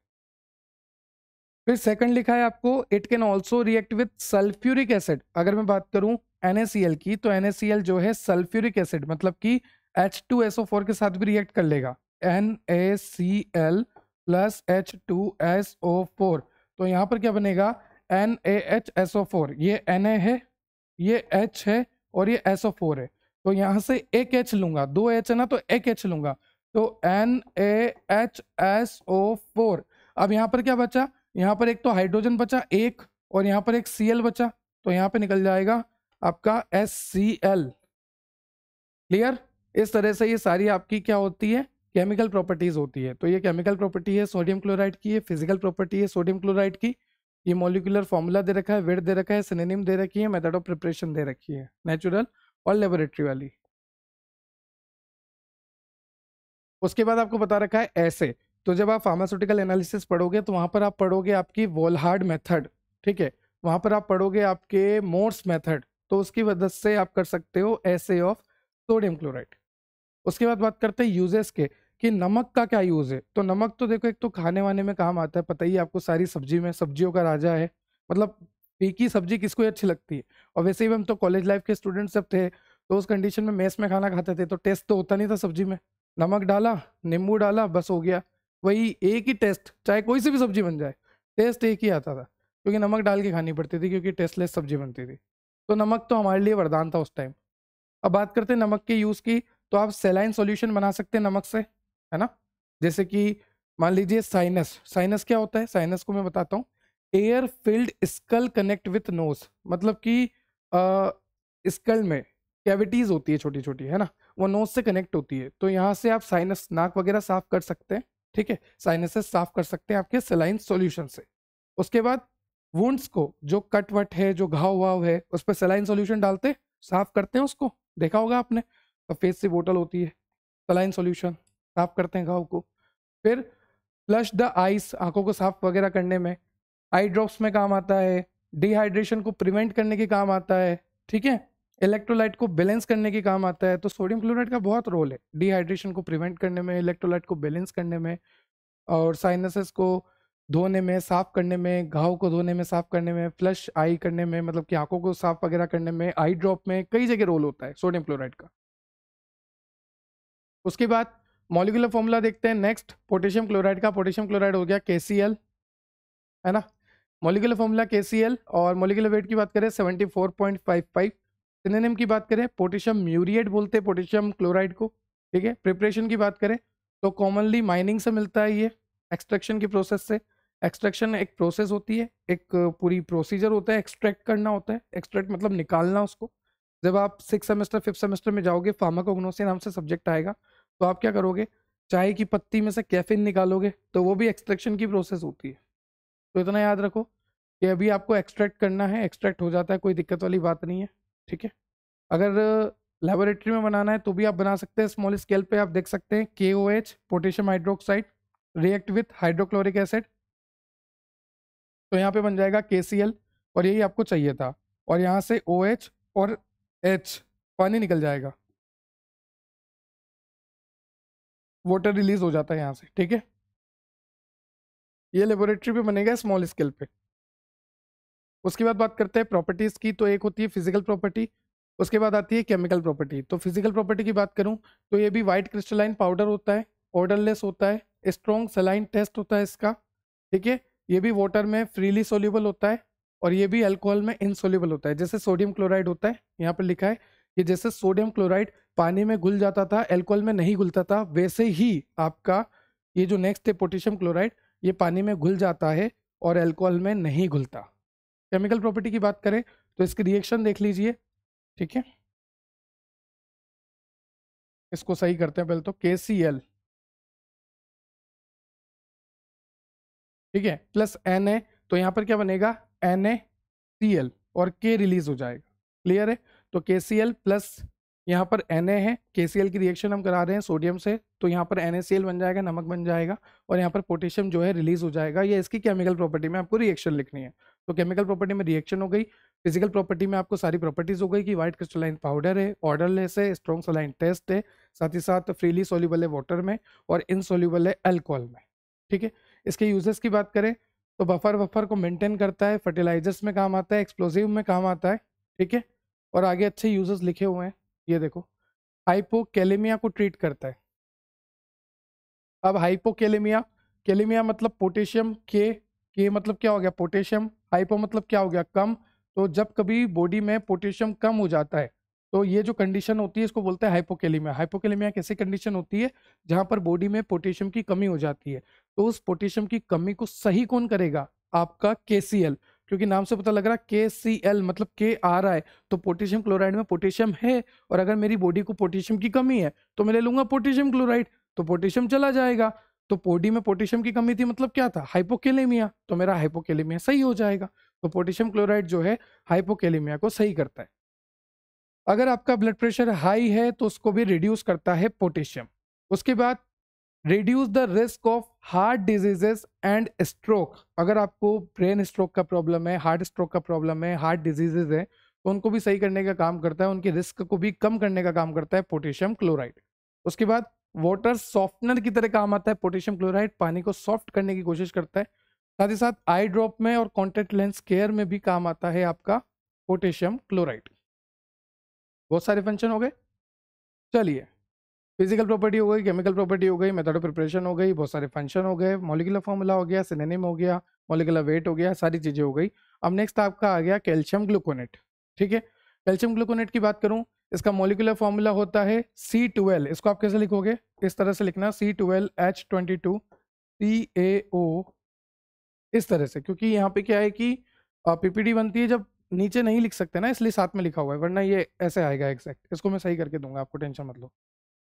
S1: फिर सेकंड लिखा है आपको, it can also react with sulphuric acid. अगर मैं बात करूं NaCl की, तो NaCl जो है सल्फ्यूरिक एसिड मतलब कि H2SO4 के साथ भी रिएक्ट कर लेगा। NaCl plus H2SO4। तो यहाँ पर क्या बनेगा, NaHSO4। ये Na है, ये H है और ये SO4 है। तो यहाँ से एक H लूंगा, 2 H है ना, तो एक H लूंगा, तो NaHSO4। अब यहाँ पर क्या बचा, यहाँ पर एक तो हाइड्रोजन बचा एक, और यहाँ पर एक Cl बचा, तो यहाँ पे निकल जाएगा आपका HCl। क्लियर? इस तरह से ये सारी आपकी क्या होती है, केमिकल प्रॉपर्टीज होती है। तो ये केमिकल प्रॉपर्टी है सोडियम क्लोराइड की, ये फिजिकल प्रॉपर्टी है सोडियम क्लोराइड की। ये मॉलिक्यूलर फॉर्मूला दे रखा है, वेट दे रखा है, सिनोनिम दे रखी है, मेथड ऑफ प्रिपरेशन दे रखी है, नेचुरल और लेबोरेटरी वाली। उसके बाद आपको बता रखा है ऐसे। तो जब आप फार्मास्यूटिकल एनालिसिस पढ़ोगे तो वहां पर आप पढ़ोगे आपकी वोल्हार्ड मेथड। ठीक है। वहां पर आप पढ़ोगे आपके मोर्स मेथड। तो उसकी वजह से आप कर सकते हो ऐसे ऑफ सोडियम क्लोराइड। उसके बाद बात करते हैं यूजेस के, कि नमक का क्या यूज़ है। तो नमक तो देखो, एक तो खाने वाने में काम आता है, पता ही है आपको, सारी सब्जी में सब्जियों का राजा है। मतलब फीकी सब्जी किसको अच्छी लगती है। और वैसे भी हम तो कॉलेज लाइफ के स्टूडेंट सब थे, तो उस कंडीशन में मेस में खाना खाते थे, तो टेस्ट तो होता नहीं था सब्जी में। नमक डाला, नींबू डाला, बस हो गया। वही एक ही टेस्ट, चाहे कोई सी भी सब्जी बन जाए, टेस्ट एक ही आता था, क्योंकि नमक डाल के खानी पड़ती थी, क्योंकि टेस्टलेस सब्जी बनती थी। तो नमक तो हमारे लिए वरदान था उस टाइम। अब बात करते हैं नमक के यूज़ की, तो आप सेलाइन सॉल्यूशन बना सकते हैं नमक से, है ना। जैसे कि मान लीजिए साइनस। साइनस क्या होता है? साइनस को मैं बताता हूँ। Air filled skull connect with nose, मतलब कि स्कल में कैविटीज होती है छोटी छोटी, है ना, वो नोज से कनेक्ट होती है। तो यहाँ से आप साइनस, नाक वगैरह साफ कर सकते हैं, ठीक है, साइनसेस साफ कर सकते हैं आपके सेलाइन सॉल्यूशन से। उसके बाद वुंड्स को, जो कट वट है, जो घाव वाव है, उस पर सेलाइन सॉल्यूशन डालते साफ करते हैं उसको, देखा होगा आपने। सफेद सी बोतल होती है, सलाइन सॉल्यूशन, साफ करते हैं घाव को। फिर फ्लश द आइस, आंखों को साफ वगैरह करने में। आई ड्रॉप्स में काम आता है। डिहाइड्रेशन को प्रिवेंट करने के काम आता है, ठीक है। इलेक्ट्रोलाइट को बैलेंस करने के काम आता है। तो सोडियम क्लोराइड का बहुत रोल है डिहाइड्रेशन को प्रिवेंट करने में, इलेक्ट्रोलाइट को बैलेंस करने में, और साइनसेस को धोने में, साफ करने में, घाव को धोने में, साफ करने में, फ्लश आई करने में, मतलब कि आंखों को साफ वगैरह करने में, आई ड्रॉप में, कई जगह रोल होता है सोडियम क्लोराइड का। उसके बाद मॉलिक्यूलर फॉर्मूला देखते हैं नेक्स्ट, पोटेशियम क्लोराइड का। पोटेशियम क्लोराइड हो गया KCl, है ना। मॉलिक्यूलर फॉर्मूला KCl, और मॉलिक्यूलर वेट की बात करें 74.55। सिनोनिम की बात करें पोटेशियम म्यूरिएट बोलते हैं पोटेशियम क्लोराइड को, ठीक है। प्रिपरेशन की बात करें तो कॉमनली माइनिंग से मिलता है ये, एक्सट्रैक्शन की प्रोसेस से। एक्सट्रैक्शन एक प्रोसेस होती है, एक पूरी प्रोसीजर होता है, एक्सट्रैक्ट करना होता है। एक्सट्रैक्ट मतलब निकालना उसको। जब आप 6 सेमेस्टर 5th सेमेस्टर में जाओगे, फार्माकोग्नोसी नाम से सब्जेक्ट आएगा, तो आप क्या करोगे, चाय की पत्ती में से कैफीन निकालोगे, तो वो भी एक्सट्रैक्शन की प्रोसेस होती है। तो इतना याद रखो कि अभी आपको एक्सट्रैक्ट करना है, एक्सट्रैक्ट हो जाता है, कोई दिक्कत वाली बात नहीं है, ठीक है। अगर लेबोरेटरी में बनाना है तो भी आप बना सकते हैं, स्मॉल स्केल पे आप देख सकते हैं। KOH, potassium hydroxide, react with hydrochloric acid, तो यहाँ पे बन जाएगा KCl, और यही आपको चाहिए था। और यहाँ से OH और H, पानी निकल जाएगा, वाटर रिलीज हो जाता है यहाँ से, ठीक है। ये लेबोरेटरी पे बनेगा स्मॉल स्केल पे। उसके बाद बात करते हैं प्रॉपर्टीज की, तो एक होती है फिजिकल प्रॉपर्टी, उसके बाद आती है केमिकल प्रॉपर्टी। तो फिजिकल प्रॉपर्टी की बात करूं तो ये भी वाइट क्रिस्टलाइन पाउडर होता है, ऑर्डरलेस होता है, स्ट्रॉन्ग सलाइन टेस्ट होता है इसका, ठीक है। ये भी वाटर में फ्रीली सोल्यूबल होता है, और ये भी अल्कोहल में इनसोल्यूबल होता है। जैसे सोडियम क्लोराइड होता है, यहाँ पर लिखा है कि जैसे सोडियम क्लोराइड पानी में घुल जाता था, अल्कोहल में नहीं घुलता था, वैसे ही आपका ये जो नेक्स्ट है पोटेशियम क्लोराइड, ये पानी में घुल जाता है और अल्कोहल में नहीं घुलता। केमिकल प्रॉपर्टी की बात करें तो इसकी रिएक्शन देख लीजिए, ठीक है। इसको सही करते हैं पहले तो, KCl, ठीक है, प्लस Na, तो यहाँ पर क्या बनेगा, NaCl, और K रिलीज हो जाएगा, क्लियर है। तो KCl प्लस यहाँ पर Na है, KCl की रिएक्शन हम करा रहे हैं सोडियम से, तो यहाँ पर NaCl बन जाएगा, नमक बन जाएगा, और यहाँ पर पोटेशियम जो है रिलीज हो जाएगा। ये इसकी केमिकल प्रॉपर्टी में आपको रिएक्शन लिखनी है। तो केमिकल प्रॉपर्टी में रिएक्शन हो गई, फिजिकल प्रॉपर्टी में आपको सारी प्रॉपर्टीज हो गई कि व्हाइट क्रिस्टलाइन पाउडर है, ऑर्डरलेस है, स्ट्रॉन्ग सलाइन टेस्ट है, साथ ही साथ फ्रीली सोल्यूबल है वाटर में, और इनसोल्यूबल है अल्कोहल में, ठीक है। इसके यूजेस की बात करें तो बफर वफर को मेंटेन करता है, फर्टिलाइजर्स में काम आता है, एक्सप्लोजिव में काम आता है, ठीक है। और आगे अच्छे यूजेस लिखे हुए हैं, ये देखो, हाइपोकैलेमिया को ट्रीट करता है। अब हाइपोकैलेमिया, कैलेमिया मतलब पोटेशियम, के मतलब क्या हो गया, पोटेशियम, हाइपो मतलब क्या हो गया, कम। तो जब कभी बॉडी में पोटेशियम कम हो जाता है, तो ये जो कंडीशन होती है इसको बोलते हैं हाइपोकैलेमिया। हाइपोकैलेमिया कैसी कंडीशन होती है, जहां पर बॉडी में पोटेशियम की कमी हो जाती है। तो उस पोटेशियम की कमी को सही कौन करेगा, आपका KCl, क्योंकि नाम से पता लग रहा है KCl मतलब K आ रहा है, तो पोटेशियम क्लोराइड में पोटेशियम है, और अगर मेरी बॉडी को पोटेशियम की कमी है तो मैं ले लूंगा पोटेशियम क्लोराइड, तो पोटेशियम चला जाएगा। तो बॉडी में पोटेशियम की कमी थी, मतलब क्या था, हाइपोकैलेमिया, तो मेरा हाइपोकैलेमिया सही हो जाएगा। तो पोटेशियम क्लोराइड जो है हाइपोकैलेमिया को सही करता है। अगर आपका ब्लड प्रेशर हाई है तो उसको भी रिड्यूस करता है पोटेशियम। उसके बाद reduce the risk of heart diseases and stroke. अगर आपको ब्रेन स्ट्रोक का प्रॉब्लम है, हार्ट स्ट्रोक का प्रॉब्लम है, हार्ट डिजीजेज है, तो उनको भी सही करने का काम करता है, उनके रिस्क को भी कम करने का काम करता है पोटेशियम क्लोराइड। उसके बाद वाटर सॉफ्टनर की तरह काम आता है। पोटेशियम क्लोराइड पानी को सॉफ्ट करने की कोशिश करता है। साथ ही साथ आई ड्रॉप में और कॉन्टैक्ट लेंस केयर में भी काम आता है आपका पोटेशियम क्लोराइड। बहुत सारे फंक्शन हो गए। चलिए, फिजिकल प्रॉपर्टी हो गई, केमिकल प्रॉपर्टी हो गई, मेथड ऑफ प्रिपरेशन हो गई, बहुत सारे फंक्शन हो गए, मॉलिक्यूलर फॉर्मूला हो गया, सिनोनिम हो गया, मॉलिक्यूलर वेट हो गया, सारी चीजें हो गई। अब नेक्स्ट आपका आ गया कैल्शियम ग्लूकोनेट। ठीक है, कैल्शियम ग्लूकोनेट की बात करूं, इसका मॉलिक्यूलर फॉर्मूला होता है C12। इसको आप कैसे लिखोगे, इस तरह से लिखना C12H22 CaO, इस तरह से, क्योंकि यहाँ पे क्या है कि पीपीडी बनती है जब नीचे नहीं लिख सकते ना, इसलिए साथ में लिखा हुआ है, वरना ये ऐसे आएगा एग्जैक्ट। इसको मैं सही करके दूंगा, आपको टेंशन मत लो।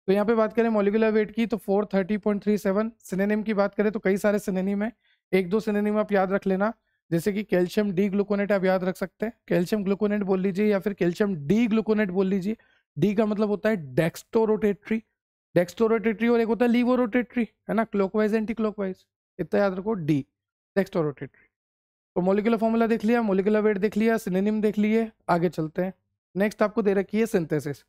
S1: तो यहाँ पे बात करें मॉलिक्यूलर वेट की तो 430.37। सिनोनिम की बात करें तो कई सारे सिनोनिम है, एक दो सिनोनिम आप याद रख लेना, जैसे कि कैल्शियम डी ग्लूकोनेट आप याद रख सकते हैं, कैल्शियम ग्लूकोनेट बोल लीजिए या फिर कैल्शियम डी ग्लूकोनेट बोल लीजिए। डी का मतलब होता है डेक्स्टोरोटेटरी, डेक्स्टोरोटेटरी, और एक होता है लीवोरोटेटरी, है ना, क्लॉकवाइज एंटी क्लॉकवाइज, इतना याद रखो, डी डेक्स्टोरोटेटरी। तो मॉलिक्यूलर फॉर्मूला देख लिया, मॉलिक्यूलर वेट देख लिया, सिनोनिम देख लिए, आगे चलते हैं। नेक्स्ट आपको दे रखी है सिंथेसिस।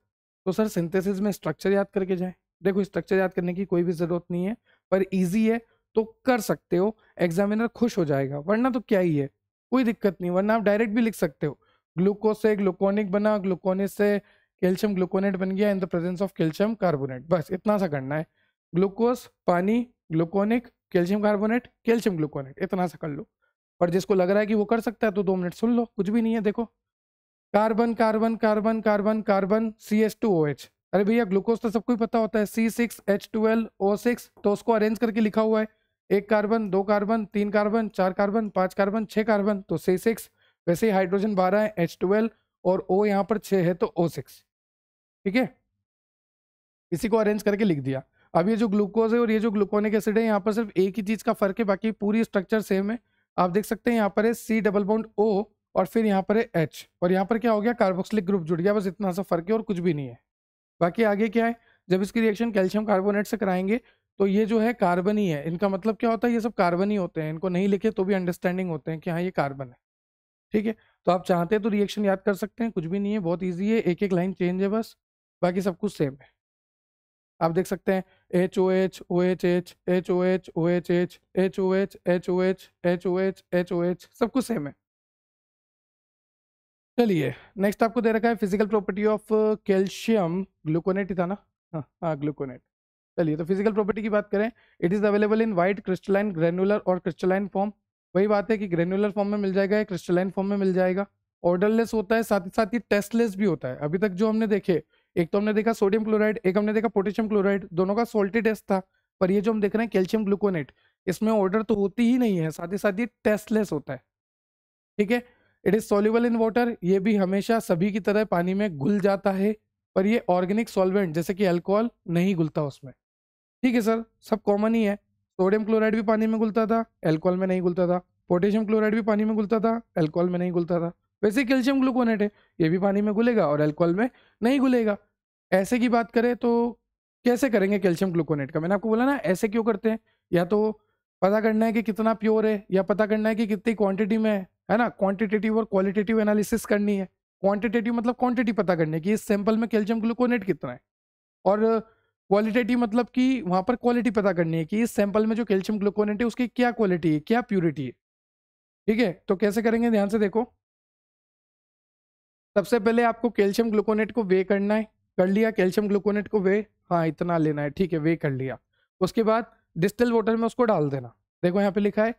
S1: तो सर सिंथेसिस में स्ट्रक्चर याद करके जाए। देखो स्ट्रक्चर याद करने की कोई भी जरूरत नहीं है, पर इजी है तो कर सकते हो, एग्जामिनर खुश हो जाएगा, वरना तो क्या ही है, कोई दिक्कत नहीं, वरना आप डायरेक्ट भी लिख सकते हो। ग्लूकोज से ग्लूकोनिक बना, ग्लूकोनिक से कैल्शियम ग्लूकोनेट बन गया इन the presence of calcium carbonate, बस इतना सा करना है। ग्लूकोज, पानी, gluconic, calcium carbonate, calcium gluconate, इतना सा कर लो। और जिसको लग रहा है कि वो कर सकता है तो 2 मिनट सुन लो, कुछ भी नहीं है। देखो carbon carbon carbon carbon carbon CH2OH, अरे भैया ग्लूकोज तो सबको ही पता होता है, C6H12O6, तो उसको अरेंज करके लिखा हुआ है, 1 carbon 2 carbon 3 carbon 4 carbon 5 carbon 6 carbon, तो C6। वैसे ही हाइड्रोजन 12 है, H12, और O यहाँ पर 6 है तो O6। ठीक है, इसी को अरेंज करके लिख दिया। अब ये जो ग्लूकोज है और ये जो ग्लूकोनिक एसिड है, यहाँ पर सिर्फ एक ही चीज का फर्क है, बाकी पूरी स्ट्रक्चर सेम है। आप देख सकते हैं यहाँ पर है C डबल बॉन्ड O, और फिर यहाँ पर है H, और यहाँ पर क्या हो गया, कार्बोक्सिलिक ग्रुप जुड़ गया, बस इतना सा फर्क है और कुछ भी नहीं है। बाकी आगे क्या है, जब इसकी रिएक्शन कैल्शियम कार्बोनेट से कराएंगे तो ये जो है कार्बन ही है, इनका मतलब क्या होता है, ये सब कार्बन ही होते हैं, इनको नहीं लिखे तो भी अंडरस्टैंडिंग होते हैं कि हाँ ये कार्बन है। ठीक है, तो आप चाहते हैं तो रिएक्शन याद कर सकते हैं, कुछ भी नहीं है, बहुत ईजी है, एक एक लाइन चेंज है बस, बाकी सब कुछ सेम है। आप देख सकते हैं HOH OHH HOH OHH HOH HOH HOH HOH, सब कुछ सेम है। चलिए नेक्स्ट आपको दे रखा है physical property of calcium gluconate ही था ना, हाँ हाँ ग्लूकोनेट। चलिए तो फिजिकल प्रॉपर्टी की बात करें, it is available in white crystalline granular और क्रिस्टलाइन फॉर्म। वही बात है कि ग्रेनुलर फॉर्म में मिल जाएगा या क्रिस्टलाइन फॉर्म में मिल जाएगा। ऑर्डरलेस होता है, साथ ही टेस्टलेस भी होता है। अभी तक जो हमने देखे, एक तो हमने देखा सोडियम क्लोराइड, एक हमने देखा पोटेशियम क्लोराइड, दोनों का सोल्टी टेस्ट था। पर ये जो हम देख रहे हैं कैल्शियम ग्लूकोनेट, इसमें ऑर्डर तो होती ही नहीं है, साथ ही टेस्टलेस होता है। ठीक है, it is soluble in water, ये भी हमेशा सभी की तरह पानी में घुल जाता है, पर ये ऑर्गेनिक सॉल्वेंट जैसे कि अल्कोहल नहीं घुलता उसमें। ठीक है सर, सब कॉमन ही है, सोडियम क्लोराइड भी पानी में घुलता था, अल्कोहल में नहीं घुलता था, पोटेशियम क्लोराइड भी पानी में घुलता था, अल्कोहल में नहीं घुलता था। वैसे ही कैल्शियम ग्लूकोनेट है, ये भी पानी में घुलेगा और अल्कोहल में नहीं घुलेगा। ऐसे की बात करें तो कैसे करेंगे कैल्शियम ग्लूकोनेट का, मैंने आपको बोला ना ऐसे क्यों करते हैं, या तो पता करना है कि कितना प्योर है, या पता करना है कि कितनी क्वांटिटी में है ना, क्वांटिटेटिव और क्वालिटेटिव एनालिसिस करनी है। क्वांटिटेटिव मतलब क्वांटिटी पता करने की, इस सैंपल में कैल्शियम ग्लूकोनेट कितना है, और क्वालिटेटिव मतलब कि वहां पर क्वालिटी पता करनी है कि इस सैंपल में जो कैल्शियम ग्लूकोनेट है उसकी क्या क्वालिटी है, क्या प्यूरिटी है। ठीक है, तो कैसे करेंगे, ध्यान से देखो। सबसे पहले आपको कैल्शियम ग्लूकोनेट को वे करना है, कर लिया कैल्शियम ग्लूकोनेट को वे, हाँ इतना लेना है, ठीक है वे कर लिया। उसके बाद डिस्टिल वाटर में उसको डाल देना। देखो यहाँ पे लिखा है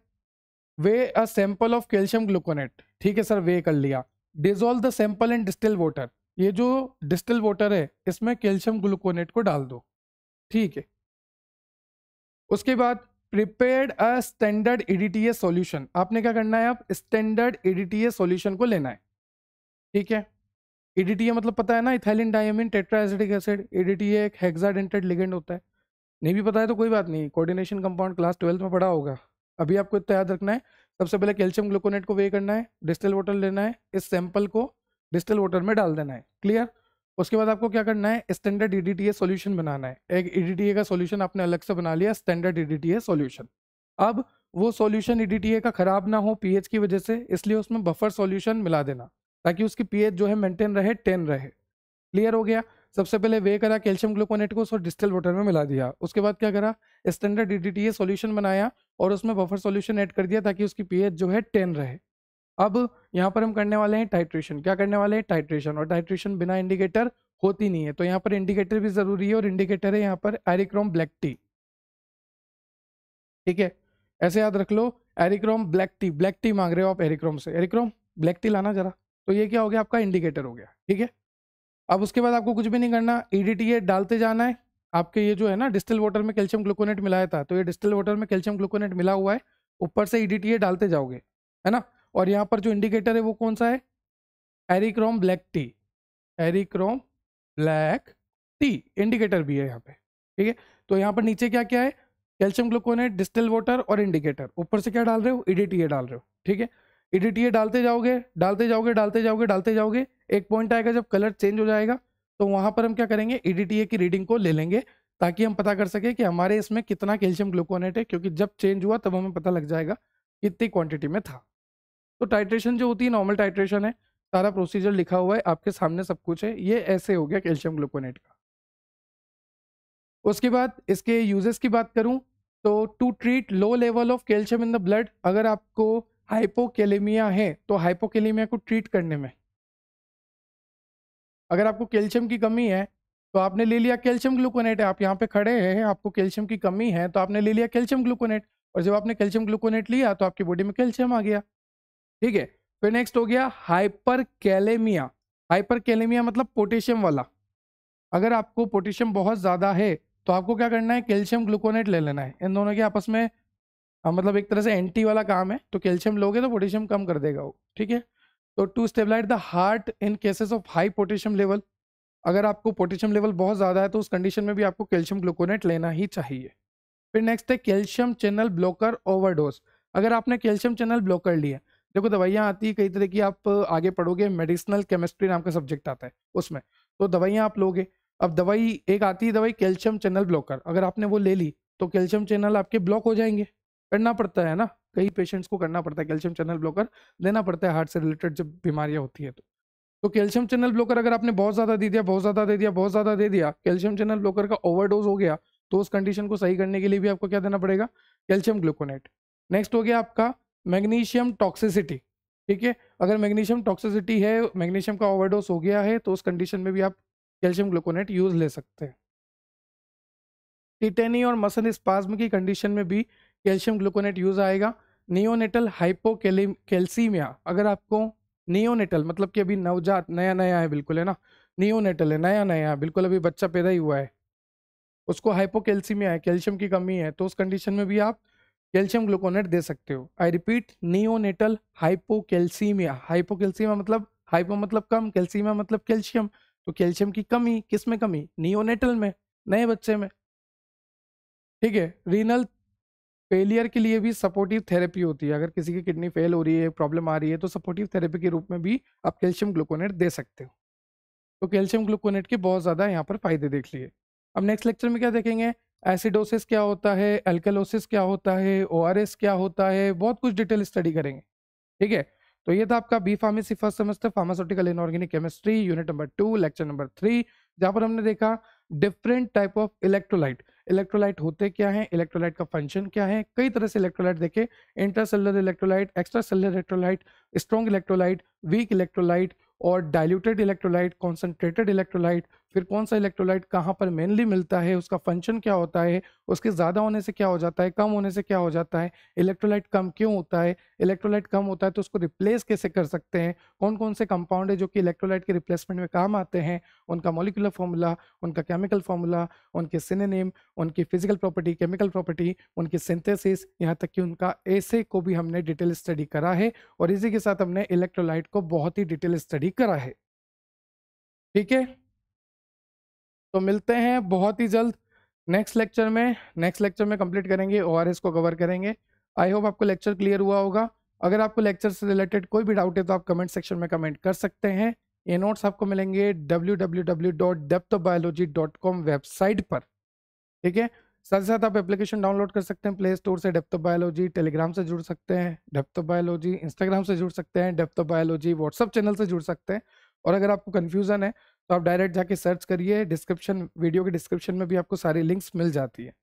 S1: weigh a sample of calcium gluconate, ठीक है सर वे कर लिया। Dissolve the sample in distil water, ये जो डिस्टिल वाटर है इसमें कैल्शियम ग्लूकोनेट को डाल दो। ठीक है, उसके बाद prepared a standard EDTA solution, आपने क्या करना है, आप स्टैंडर्ड EDTA सॉल्यूशन को लेना है। ठीक है, EDTA मतलब पता है ना, इथाइलिन डायमीन टेट्राएसिडिक एसिड, EDTA एक हेक्साडेंटेड लिगेंड होता है। नहीं भी पता है तो कोई बात नहीं, कोऑर्डिनेशन कंपाउंड क्लास 12th में पढ़ा होगा। अभी आपको इतना याद रखना है, सबसे पहले कैल्शियम ग्लूकोनेट को वे करना है, डिस्टिल वाटर लेना है, इस सैंपल को डिस्टिल वाटर में डाल देना है, क्लियर। उसके बाद आपको क्या करना है, स्टैंडर्ड EDTA सॉल्यूशन बनाना है। एक EDTA का सॉल्यूशन आपने अलग से बना लिया, स्टैंडर्ड EDTA सॉल्यूशन। अब वो सॉल्यूशन EDTA का खराब ना हो pH की वजह से, इसलिए उसमें बफर सॉल्यूशन मिला देना, ताकि उसकी pH जो है मेंटेन रहे, 10 रहे। क्लियर हो गया। सबसे पहले वे करा कैल्शियम ग्लूकोनेट को, उसको डिस्टिल वाटर में मिला दिया। उसके बाद क्या करा, स्टैंडर्ड DDTA सॉल्यूशन बनाया और उसमें बफर सॉल्यूशन ऐड कर दिया ताकि उसकी पीएच जो है 10 रहे। अब यहाँ पर हम करने वाले हैं टाइट्रेशन। क्या करने वाले हैं, टाइट्रेशन। और टाइट्रेशन बिना इंडिकेटर होती नहीं है, तो यहाँ पर इंडिकेटर भी जरूरी है, और इंडिकेटर है यहाँ पर एरिक्रोम ब्लैक टी। ठीक है, ऐसे याद रख लो, एरिक्रोम ब्लैक टी। ब्लैक टी मांग रहे हो आप एरिक्रोम से, एरिक्रोम ब्लैक टी लाना जरा। तो ये क्या हो गया, आपका इंडिकेटर हो गया। ठीक है, अब उसके बाद आपको कुछ भी नहीं करना, EDTA डालते जाना है। आपके ये जो है ना डिस्टिल वाटर में कैल्शियम ग्लूकोनेट मिलाया था, तो ये डिस्टिल वाटर में कैल्शियम ग्लूकोनेट मिला हुआ है, ऊपर से EDTA डालते जाओगे, है ना। और यहाँ पर जो इंडिकेटर है वो कौन सा है, eriochrome black T. Eriochrome black T indicator भी है यहाँ पे। ठीक है, तो यहाँ पर नीचे क्या क्या है, कैल्शियम ग्लूकोनेट, डिस्टिल वाटर और इंडिकेटर। ऊपर से क्या डाल रहे हो, EDTA डाल रहे हो। ठीक है, EDTA डालते जाओगे डालते जाओगे डालते जाओगे डालते जाओगे, एक पॉइंट आएगा जब कलर चेंज हो जाएगा, तो वहां पर हम क्या करेंगे, EDTA की रीडिंग को ले लेंगे ताकि हम पता कर सके कि हमारे इसमें कितना कैल्शियम ग्लूकोनेट है, क्योंकि जब चेंज हुआ तब हमें पता लग जाएगा कितनी क्वांटिटी में था। तो टाइट्रेशन जो होती है नॉर्मल टाइट्रेशन है, सारा प्रोसीजर लिखा हुआ है आपके सामने, सब कुछ है। ये ऐसे हो गया कैल्शियम ग्लूकोनेट का। उसके बाद इसके यूजेस की बात करूं तो to treat low level of calcium in the blood, अगर आपको हाइपोकैलेमिया है तो हाइपोकैलेमिया को ट्रीट करने में, अगर आपको कैल्शियम की कमी है तो आपने ले लिया कैल्शियम ग्लूकोनेट है, आप यहाँ पे खड़े हैं, आपको कैल्शियम की कमी है तो आपने ले लिया कैल्शियम ग्लूकोनेट, और जब आपने कैल्शियम ग्लूकोनेट लिया तो आपकी बॉडी में कैल्शियम आ गया। ठीक है, फिर नेक्स्ट हो गया हाइपर कैलेमिया। हाइपर कैलेमिया मतलब पोटेशियम वाला, अगर आपको पोटेशियम बहुत ज्यादा है तो आपको क्या करना है, कैल्शियम ग्लूकोनेट ले लेना है। इन दोनों के आपस में मतलब एक तरह से एंटी वाला काम है, तो कैल्शियम लोगे तो पोटेशियम कम कर देगा वो। ठीक है, तो to stabilise the heart in cases of high potassium level, अगर आपको पोटेशियम लेवल बहुत ज़्यादा है तो उस कंडीशन में भी आपको कैल्शियम ग्लूकोनेट लेना ही चाहिए। फिर नेक्स्ट है कैल्शियम चैनल ब्लॉकर ओवरडोज। अगर आपने कैल्शियम चैनल ब्लॉकर लिया, देखो दवाइयाँ आती है कई तरह की, आप आगे पढ़ोगे, मेडिसिनल केमिस्ट्री नाम का सब्जेक्ट आता है उसमें, तो दवाइयाँ आप लोगे। अब दवाई एक आती है दवाई कैल्शियम चैनल ब्लॉकर, अगर आपने वो ले ली तो कैल्शियम चैनल आपके ब्लॉक हो जाएंगे। करना पड़ता है ना, कई पेशेंट्स को करना पड़ता है, कैल्शियम चैनल ब्लॉकर देना पड़ता है हार्ट से रिलेटेड जब बीमारियां होती है तो कैल्शियम चैनल ब्लॉकर अगर आपने बहुत ज्यादा दे दिया, बहुत ज्यादा दे दिया, बहुत ज्यादा दे दिया, कैल्शियम चैनल ब्लॉकर का ओवरडोज हो गया, तो उस कंडीशन को सही करने के लिए भी आपको क्या देना पड़ेगा, कैल्शियम ग्लूकोनेट। नेक्स्ट हो गया आपका मैग्नीशियम टॉक्सिसिटी। ठीक है, अगर मैग्नीशियम टॉक्सिसिटी है, मैग्नीशियम का ओवरडोज हो गया है, तो उस कंडीशन में भी आप कैल्शियम ग्लूकोनेट यूज ले सकते हैं। टिटेनी और मसल स्पाज्म की कंडीशन में भी कैल्शियम ग्लूकोनेट यूज आएगा। नियोनेटल हाइपोकैल्सीमिया, अगर आपको नियोनेटल मतलब कि अभी नवजात नया नया है, बिल्कुल है ना, नियोनेटल है, नया नया है, बिल्कुल अभी बच्चा पैदा ही हुआ है, उसको हाइपोकैल्सीमिया है, कैल्शियम की कमी है, तो उस कंडीशन में भी आप कैल्शियम ग्लूकोनेट दे सकते हो। I repeat, neonatal hypocalcaemia. Hypocalcaemia मतलब हाइपो मतलब कम, कैल्सीमिया मतलब कैल्शियम, तो कैल्शियम की कमी किस में कमी, नियोनेटल में, नए बच्चे में। ठीक है, रीनल फेलियर के लिए भी सपोर्टिव थेरेपी होती है, अगर किसी की किडनी फेल हो रही है, प्रॉब्लम आ रही है, तो सपोर्टिव थेरेपी के रूप में भी आप कैल्शियम ग्लूकोनेट दे सकते हो। तो कैल्शियम ग्लूकोनेट के बहुत ज़्यादा यहाँ पर फायदे देख लिए। अब नेक्स्ट लेक्चर में क्या देखेंगे, एसिडोसिस क्या होता है, एल्कलोसिस क्या होता है, ORS क्या होता है, बहुत कुछ डिटेल स्टडी करेंगे। ठीक है, तो ये था आपका B pharmacy first semester pharmaceutical inorganic chemistry unit number 2 lecture number 3, जहां पर हमने देखा different type of electrolyte. Electrolyte होते क्या हैं, इलेक्ट्रोलाइट का फंक्शन क्या है, कई तरह से इलेक्ट्रोलाइट देखे, intercellular electrolyte, extra cellular electrolyte, strong electrolyte, weak electrolyte और डाइल्यूटेड इलेक्ट्रोलाइट, कॉन्सेंट्रेटेड इलेक्ट्रोलाइट, फिर कौन सा इलेक्ट्रोलाइट कहाँ पर मेनली मिलता है, उसका फंक्शन क्या होता है, उसके ज़्यादा होने से क्या हो जाता है, कम होने से क्या हो जाता है, इलेक्ट्रोलाइट कम क्यों होता है, इलेक्ट्रोलाइट कम होता है तो उसको रिप्लेस कैसे कर सकते हैं, कौन कौन से कंपाउंड है जो कि इलेक्ट्रोलाइट के रिप्लेसमेंट में काम आते हैं, उनका मॉलिक्यूलर फॉर्मूला, उनका केमिकल फॉर्मूला, उनके सिनोनिम, उनकी फिजिकल प्रॉपर्टी, केमिकल प्रॉपर्टी, उनकी सिंथेसिस, यहाँ तक कि उनका ऐसे को भी हमने डिटेल स्टडी करा है, और इसी के साथ हमने इलेक्ट्रोलाइट को बहुत ही डिटेल स्टडी करा है। ठीक है, तो मिलते हैं बहुत ही जल्द नेक्स्ट लेक्चर में। नेक्स्ट लेक्चर में कंप्लीट करेंगे, ORS को कवर करेंगे। आई होप आपको लेक्चर क्लियर हुआ होगा। अगर आपको लेक्चर से रिलेटेड कोई भी डाउट है तो आप कमेंट सेक्शन में कमेंट कर सकते हैं। ये नोट्स आपको मिलेंगे www.depthofbiology.com वेबसाइट पर। ठीक है, साथ ही साथ आप एप्लीकेशन डाउनलोड कर सकते हैं प्ले स्टोर से, डेप्थ ऑफ बायोलॉजी, टेलीग्राम से जुड़ सकते हैं, डेप्थ ऑफ बायोलॉजी, इंस्टाग्राम से जुड़ सकते हैं, depth of biology, WhatsApp channel से जुड़ सकते हैं। और अगर आपको कन्फ्यूजन है तो आप डायरेक्ट जाके सर्च करिए, डिस्क्रिप्शन, वीडियो के डिस्क्रिप्शन में भी आपको सारी लिंक्स मिल जाती है।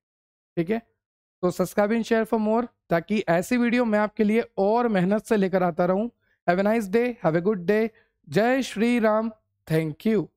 S1: ठीक है, तो subscribe and share for more, ताकि ऐसी वीडियो मैं आपके लिए और मेहनत से लेकर आता रहूं। Have a nice day, have a good day. जय श्री राम। Thank you.